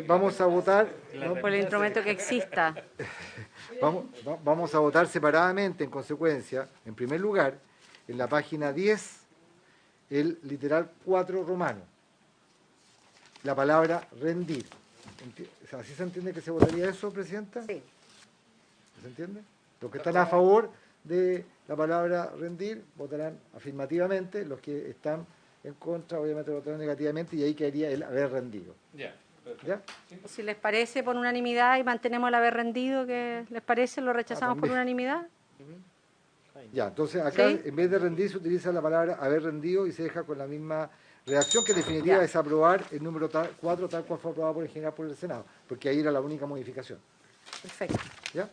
[SPEAKER 2] vamos a votar...
[SPEAKER 1] Por el instrumento que exista.
[SPEAKER 2] Vamos a votar separadamente, en consecuencia, en primer lugar, en la página 10, el literal 4 romano. La palabra rendir. ¿Así se entiende que se votaría eso, Presidenta?
[SPEAKER 1] Sí.
[SPEAKER 2] ¿Se entiende? Los que están a favor de la palabra rendir votarán afirmativamente, los que están en contra obviamente votarán negativamente y ahí caería el haber rendido.
[SPEAKER 5] Ya, perfecto.
[SPEAKER 2] ¿Ya?
[SPEAKER 1] Si les parece por unanimidad y mantenemos el haber rendido, ¿qué les parece? ¿Lo rechazamos por
[SPEAKER 2] también.
[SPEAKER 1] unanimidad?
[SPEAKER 2] Ya, entonces acá
[SPEAKER 1] ¿Sí?
[SPEAKER 2] en vez de rendir se utiliza la palabra haber rendido y se deja con la misma redacción, que en definitiva
[SPEAKER 1] Ya.
[SPEAKER 2] es aprobar el número 4 tal cual fue aprobado por el general por el Senado, porque ahí era la única modificación.
[SPEAKER 1] Perfecto.
[SPEAKER 2] ¿Ya?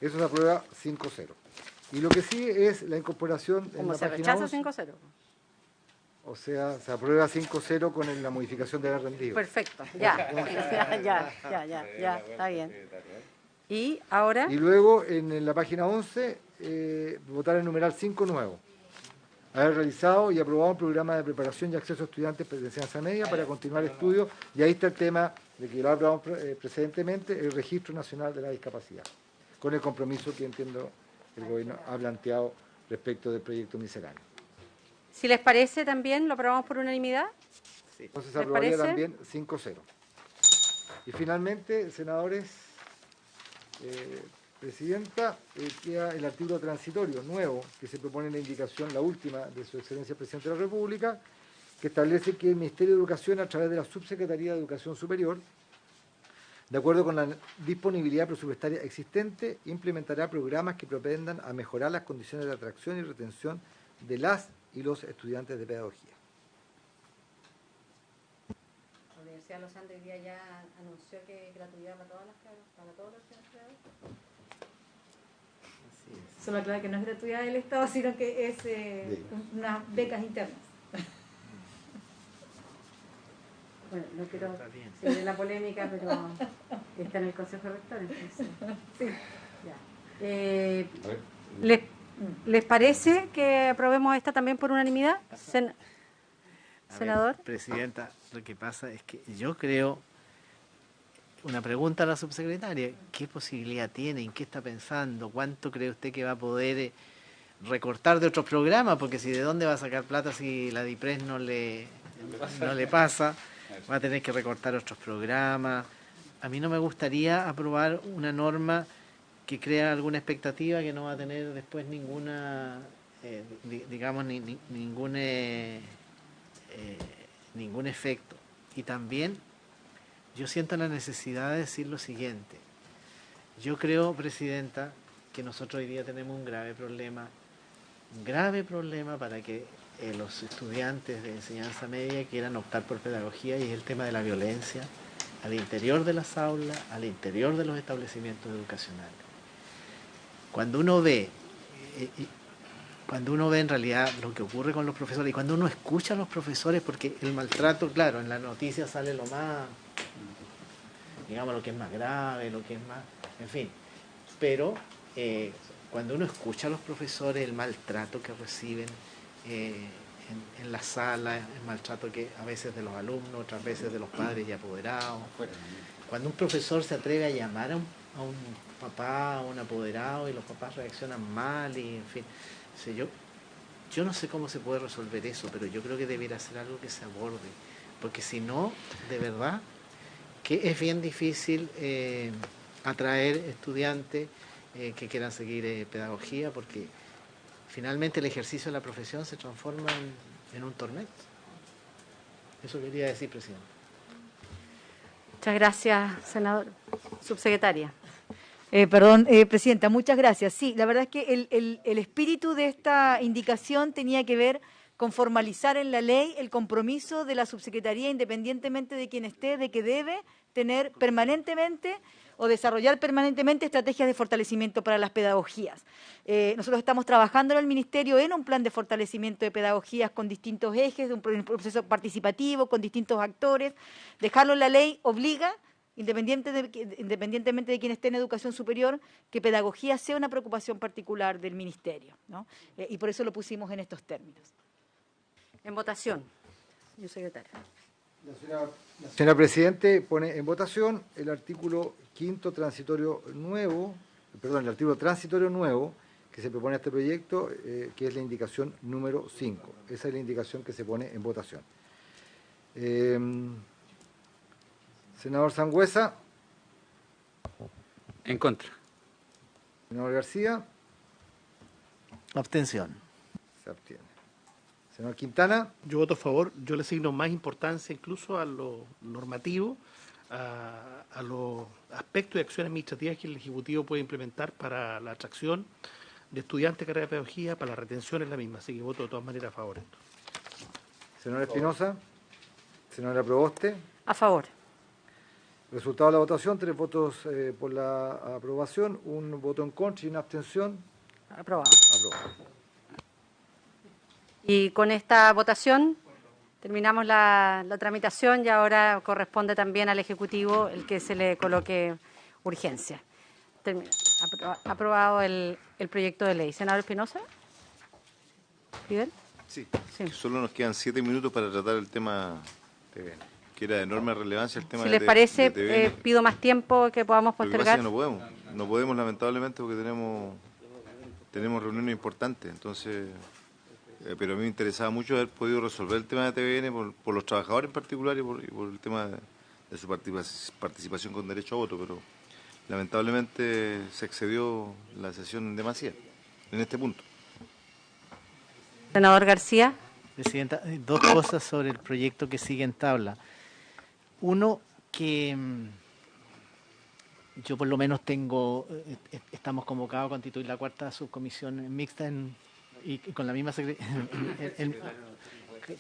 [SPEAKER 2] Eso se aprueba 5-0. Y lo que sigue es la incorporación en
[SPEAKER 1] Como
[SPEAKER 2] la
[SPEAKER 1] se
[SPEAKER 2] página
[SPEAKER 1] rechaza
[SPEAKER 2] 11.
[SPEAKER 1] 5-0.
[SPEAKER 2] O sea, se aprueba 5-0 con la modificación de haber rendido.
[SPEAKER 1] Perfecto. Ya. Ya. Está bien. Y ahora,
[SPEAKER 2] Y luego en la página 11, votar el numeral 5 nuevo. Haber realizado y aprobado un programa de preparación y acceso a estudiantes de enseñanza media para continuar estudios. Y ahí está el tema de que lo aprobamos precedentemente, el Registro Nacional de la Discapacidad, con el compromiso que entiendo el gobierno ha planteado respecto del proyecto misceláneo.
[SPEAKER 1] si les parece también, lo aprobamos por unanimidad.
[SPEAKER 2] Entonces se
[SPEAKER 1] ¿Les
[SPEAKER 2] aprobaría
[SPEAKER 1] parece?
[SPEAKER 2] también 5-0. Y finalmente, senadores, Presidenta, queda el artículo transitorio nuevo que se propone en la indicación, la última de Su Excelencia el Presidente de la República, que establece que el Ministerio de Educación, a través de la Subsecretaría de Educación Superior, de acuerdo con la disponibilidad presupuestaria existente, implementará programas que propendan a mejorar las condiciones de atracción y retención de las y los estudiantes de pedagogía.
[SPEAKER 1] Universidad de los Andes hoy día ya anunció que gratuidad para todas para todos los estudiantes.
[SPEAKER 8] Solo aclarar que no es gratuidad del Estado, sino que es unas becas internas.
[SPEAKER 1] Bueno, no quiero seguir la polémica, pero está en el Consejo de Rectores. Sí. Ya. ¿Les parece que aprobemos esta también por unanimidad, senador?
[SPEAKER 6] Presidenta, lo que pasa es que yo creo, una pregunta a la subsecretaria, ¿qué posibilidad tiene? ¿En qué está pensando? ¿Cuánto cree usted que va a poder recortar de otros programas? Porque si de dónde va a sacar plata si la DIPRES no le pasa, va a tener que recortar otros programas. A mí no me gustaría aprobar una norma que crea alguna expectativa que no va a tener después ninguna, ningún efecto. Y también yo siento la necesidad de decir lo siguiente. Yo creo, Presidenta, que nosotros hoy día tenemos un grave problema para que los estudiantes de enseñanza media quieran optar por pedagogía, y es el tema de la violencia al interior de las aulas, al interior de los establecimientos educacionales. Cuando uno ve en realidad lo que ocurre con los profesores, y cuando uno escucha a los profesores, porque el maltrato, claro, en la noticia sale lo más, digamos, lo que es más grave, lo que es más, en fin, pero cuando uno escucha a los profesores, el maltrato que reciben en la sala, el maltrato que a veces de los alumnos, otras veces de los padres y apoderados, cuando un profesor se atreve a llamar a un papá, a un apoderado, y los papás reaccionan mal, y en fin, yo no sé cómo se puede resolver eso, pero yo creo que debiera ser algo que se aborde, porque si no, de verdad, que es bien difícil atraer estudiantes que quieran seguir pedagogía, porque finalmente el ejercicio de la profesión se transforma en un tormento. Eso quería decir, Presidente.
[SPEAKER 1] Muchas gracias, senador. Subsecretaria.
[SPEAKER 8] Presidenta, muchas gracias. Sí, la verdad es que el espíritu de esta indicación tenía que ver con formalizar en la ley el compromiso de la subsecretaría, independientemente de quien esté, de que debe tener permanentemente o desarrollar permanentemente estrategias de fortalecimiento para las pedagogías. Nosotros estamos trabajando en el Ministerio en un plan de fortalecimiento de pedagogías con distintos ejes, de un proceso participativo, con distintos actores. Dejarlo en la ley obliga, independientemente de quien esté en educación superior, que pedagogía sea una preocupación particular del Ministerio, ¿no? Y por eso lo pusimos en estos términos.
[SPEAKER 1] En votación, señor secretario.
[SPEAKER 2] La señora Presidente pone en votación el artículo transitorio nuevo que se propone a este proyecto, que es la indicación número 5. Esa es la indicación que se pone en votación. Senador Sangüesa.
[SPEAKER 5] En contra.
[SPEAKER 2] Senador García.
[SPEAKER 6] Abstención.
[SPEAKER 2] Se abstiene. Senador Quintana.
[SPEAKER 10] Yo voto a favor. Yo le asigno más importancia incluso a lo normativo, a los aspectos de acciones administrativas que el Ejecutivo puede implementar para la atracción de estudiantes de carrera de pedagogía, para la retención en la misma. Así que voto de todas maneras a favor.
[SPEAKER 2] Senador Espinosa. Senadora Proboste.
[SPEAKER 1] A favor.
[SPEAKER 2] Resultado de la votación: 3 votos por la aprobación, 1 voto en contra y una abstención.
[SPEAKER 1] Aprobado.
[SPEAKER 2] Aprobado.
[SPEAKER 1] Y con esta votación terminamos la tramitación, y ahora corresponde también al Ejecutivo el que se le coloque urgencia. Aprobado el proyecto de ley. Senador Espinosa. ¿Fidel?
[SPEAKER 4] Sí. Solo nos quedan 7 minutos para tratar el tema TVN, que era de enorme relevancia el tema.
[SPEAKER 1] Si les parece,
[SPEAKER 4] de
[SPEAKER 1] pido más tiempo que podamos
[SPEAKER 4] Lo que
[SPEAKER 1] postergar.
[SPEAKER 4] pasa es que no podemos lamentablemente, porque tenemos reuniones importantes, entonces, pero a mí me interesaba mucho haber podido resolver el tema de TVN por los trabajadores en particular, y por el tema de su participación con derecho a voto, pero lamentablemente se excedió la sesión en demasía en este punto.
[SPEAKER 1] Senador García.
[SPEAKER 6] Presidenta, 2 cosas sobre el proyecto que sigue en tabla. Uno, que yo por lo menos estamos convocados a constituir la 4ª subcomisión mixta y con la misma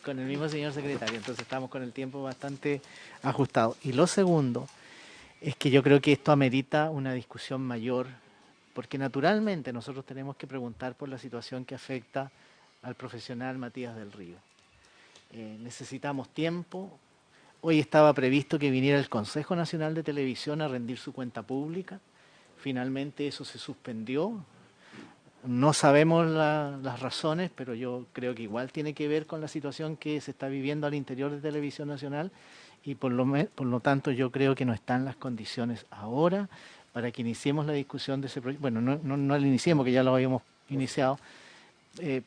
[SPEAKER 6] con el mismo señor secretario, entonces estamos con el tiempo bastante ajustado. Y lo segundo es que yo creo que esto amerita una discusión mayor, porque naturalmente nosotros tenemos que preguntar por la situación que afecta al profesional Matías del Río. Necesitamos tiempo. Hoy estaba previsto que viniera el Consejo Nacional de Televisión a rendir su cuenta pública. Finalmente eso se suspendió. No sabemos las razones, pero yo creo que igual tiene que ver con la situación que se está viviendo al interior de Televisión Nacional y por lo tanto yo creo que no están las condiciones ahora para que iniciemos la discusión de ese proyecto. Bueno, no lo iniciemos, que ya lo habíamos iniciado,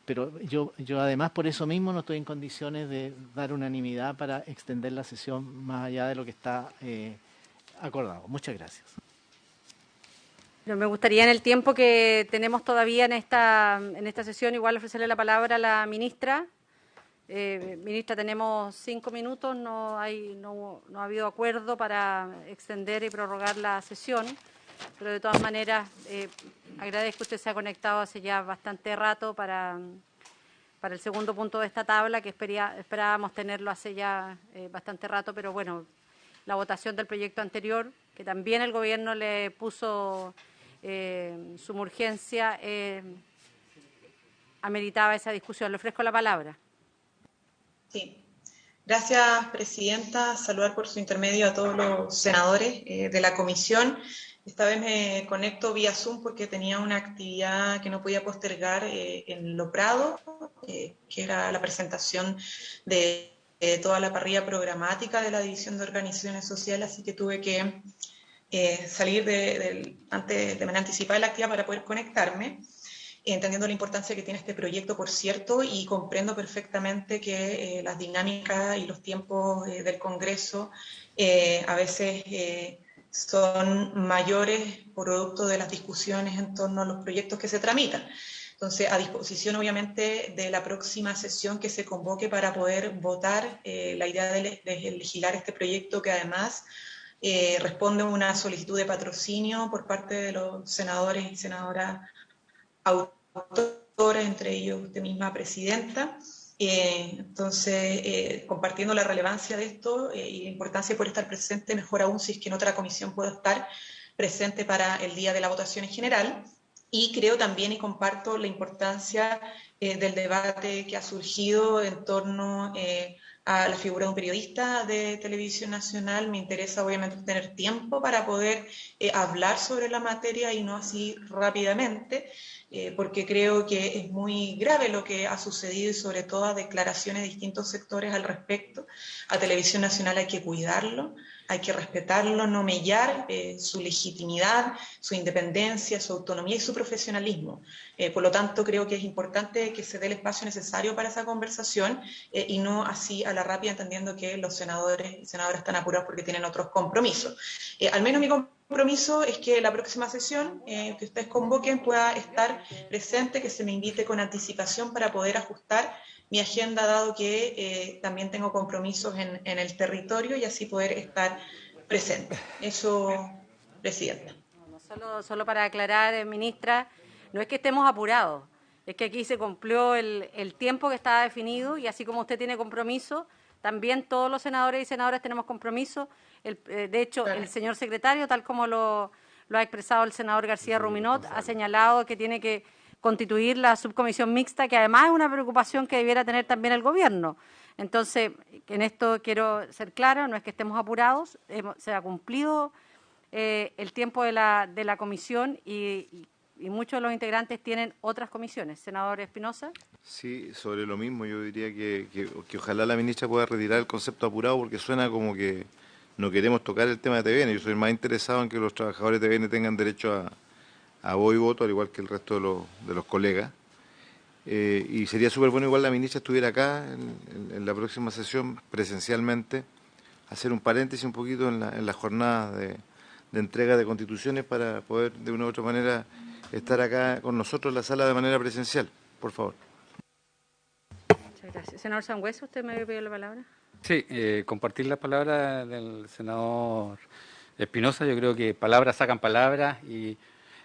[SPEAKER 6] pero yo además por eso mismo no estoy en condiciones de dar unanimidad para extender la sesión más allá de lo que está acordado. Muchas gracias.
[SPEAKER 1] Me gustaría en el tiempo que tenemos todavía en esta sesión igual ofrecerle la palabra a la ministra. Ministra, tenemos 5 minutos, no ha habido acuerdo para extender y prorrogar la sesión, pero de todas maneras agradezco que usted se ha conectado hace ya bastante rato para el segundo punto de esta tabla, que esperábamos tenerlo hace ya bastante rato, pero bueno, la votación del proyecto anterior, que también el gobierno le puso suma urgencia, ameritaba esa discusión. Le ofrezco la palabra.
[SPEAKER 11] Sí. Gracias, presidenta. Saludar por su intermedio a todos los senadores de la comisión. Esta vez me conecto vía Zoom porque tenía una actividad que no podía postergar en Lo Prado, que era la presentación de toda la parrilla programática de la División de Organizaciones Sociales, así que tuve que salir de manera anticipada de la actividad para poder conectarme, entendiendo la importancia que tiene este proyecto, por cierto, y comprendo perfectamente que las dinámicas y los tiempos del Congreso a veces son mayores producto de las discusiones en torno a los proyectos que se tramitan. Entonces, a disposición, obviamente, de la próxima sesión que se convoque para poder votar la idea de legislar este proyecto, que además responde a una solicitud de patrocinio por parte de los senadores y senadoras autores, entre ellos usted misma, presidenta. Entonces, compartiendo la relevancia de esto y la importancia de poder estar presente, mejor aún si es que en otra comisión puedo estar presente para el día de la votación en general. Y creo también y comparto la importancia del debate que ha surgido en torno a la figura de un periodista de Televisión Nacional. Me interesa obviamente tener tiempo para poder hablar sobre la materia y no así rápidamente, porque creo que es muy grave lo que ha sucedido y sobre todo a declaraciones de distintos sectores al respecto. A Televisión Nacional hay que cuidarlo, hay que respetarlo, no mellar su legitimidad, su independencia, su autonomía y su profesionalismo. Por lo tanto, creo que es importante que se dé el espacio necesario para esa conversación y no así a la rápida, entendiendo que los senadores y senadoras están apurados porque tienen otros compromisos. Al menos mi compromiso es que la próxima sesión que ustedes convoquen pueda estar presente, que se me invite con anticipación para poder ajustar mi agenda, dado que también tengo compromisos en el territorio y así poder estar presente. Eso, presidenta.
[SPEAKER 1] Solo para aclarar, ministra, no es que estemos apurados, es que aquí se cumplió el tiempo que estaba definido y así como usted tiene compromiso, también todos los senadores y senadoras tenemos compromiso. De hecho, el señor secretario, tal como lo ha expresado el senador García Ruminot, ha señalado que tiene que constituir la subcomisión mixta, que además es una preocupación que debiera tener también el gobierno. Entonces, en esto quiero ser clara, no es que estemos apurados, se ha cumplido el tiempo de la comisión y muchos de los integrantes tienen otras comisiones. Senador Espinosa.
[SPEAKER 4] Sí, sobre lo mismo, yo diría que ojalá la ministra pueda retirar el concepto apurado, porque suena como que no queremos tocar el tema de TVN. Yo soy más interesado en que los trabajadores de TVN tengan derecho a voz y voto, al igual que el resto de los colegas. Y sería súper bueno igual la ministra estuviera acá en la próxima sesión presencialmente, hacer un paréntesis un poquito en la jornada de entrega de constituciones para poder de una u otra manera estar acá con nosotros en la sala de manera presencial, por favor.
[SPEAKER 1] Muchas gracias. Senador Sangüesa, ¿usted me había pedido la palabra?
[SPEAKER 5] Sí, compartir las palabras del senador Espinosa. Yo creo que palabras sacan palabras y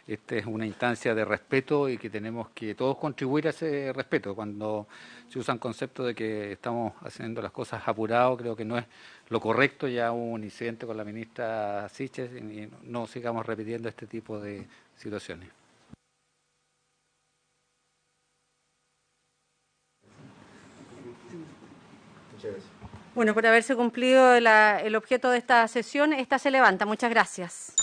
[SPEAKER 5] esta es una instancia de respeto y que tenemos que todos contribuir a ese respeto. Cuando se usan conceptos de que estamos haciendo las cosas apurados, creo que no es lo correcto. Ya hubo un incidente con la ministra Siches y no sigamos repitiendo este tipo de situaciones.
[SPEAKER 4] Muchas gracias.
[SPEAKER 1] Bueno, por haberse cumplido el objeto de esta sesión, esta se levanta. Muchas gracias.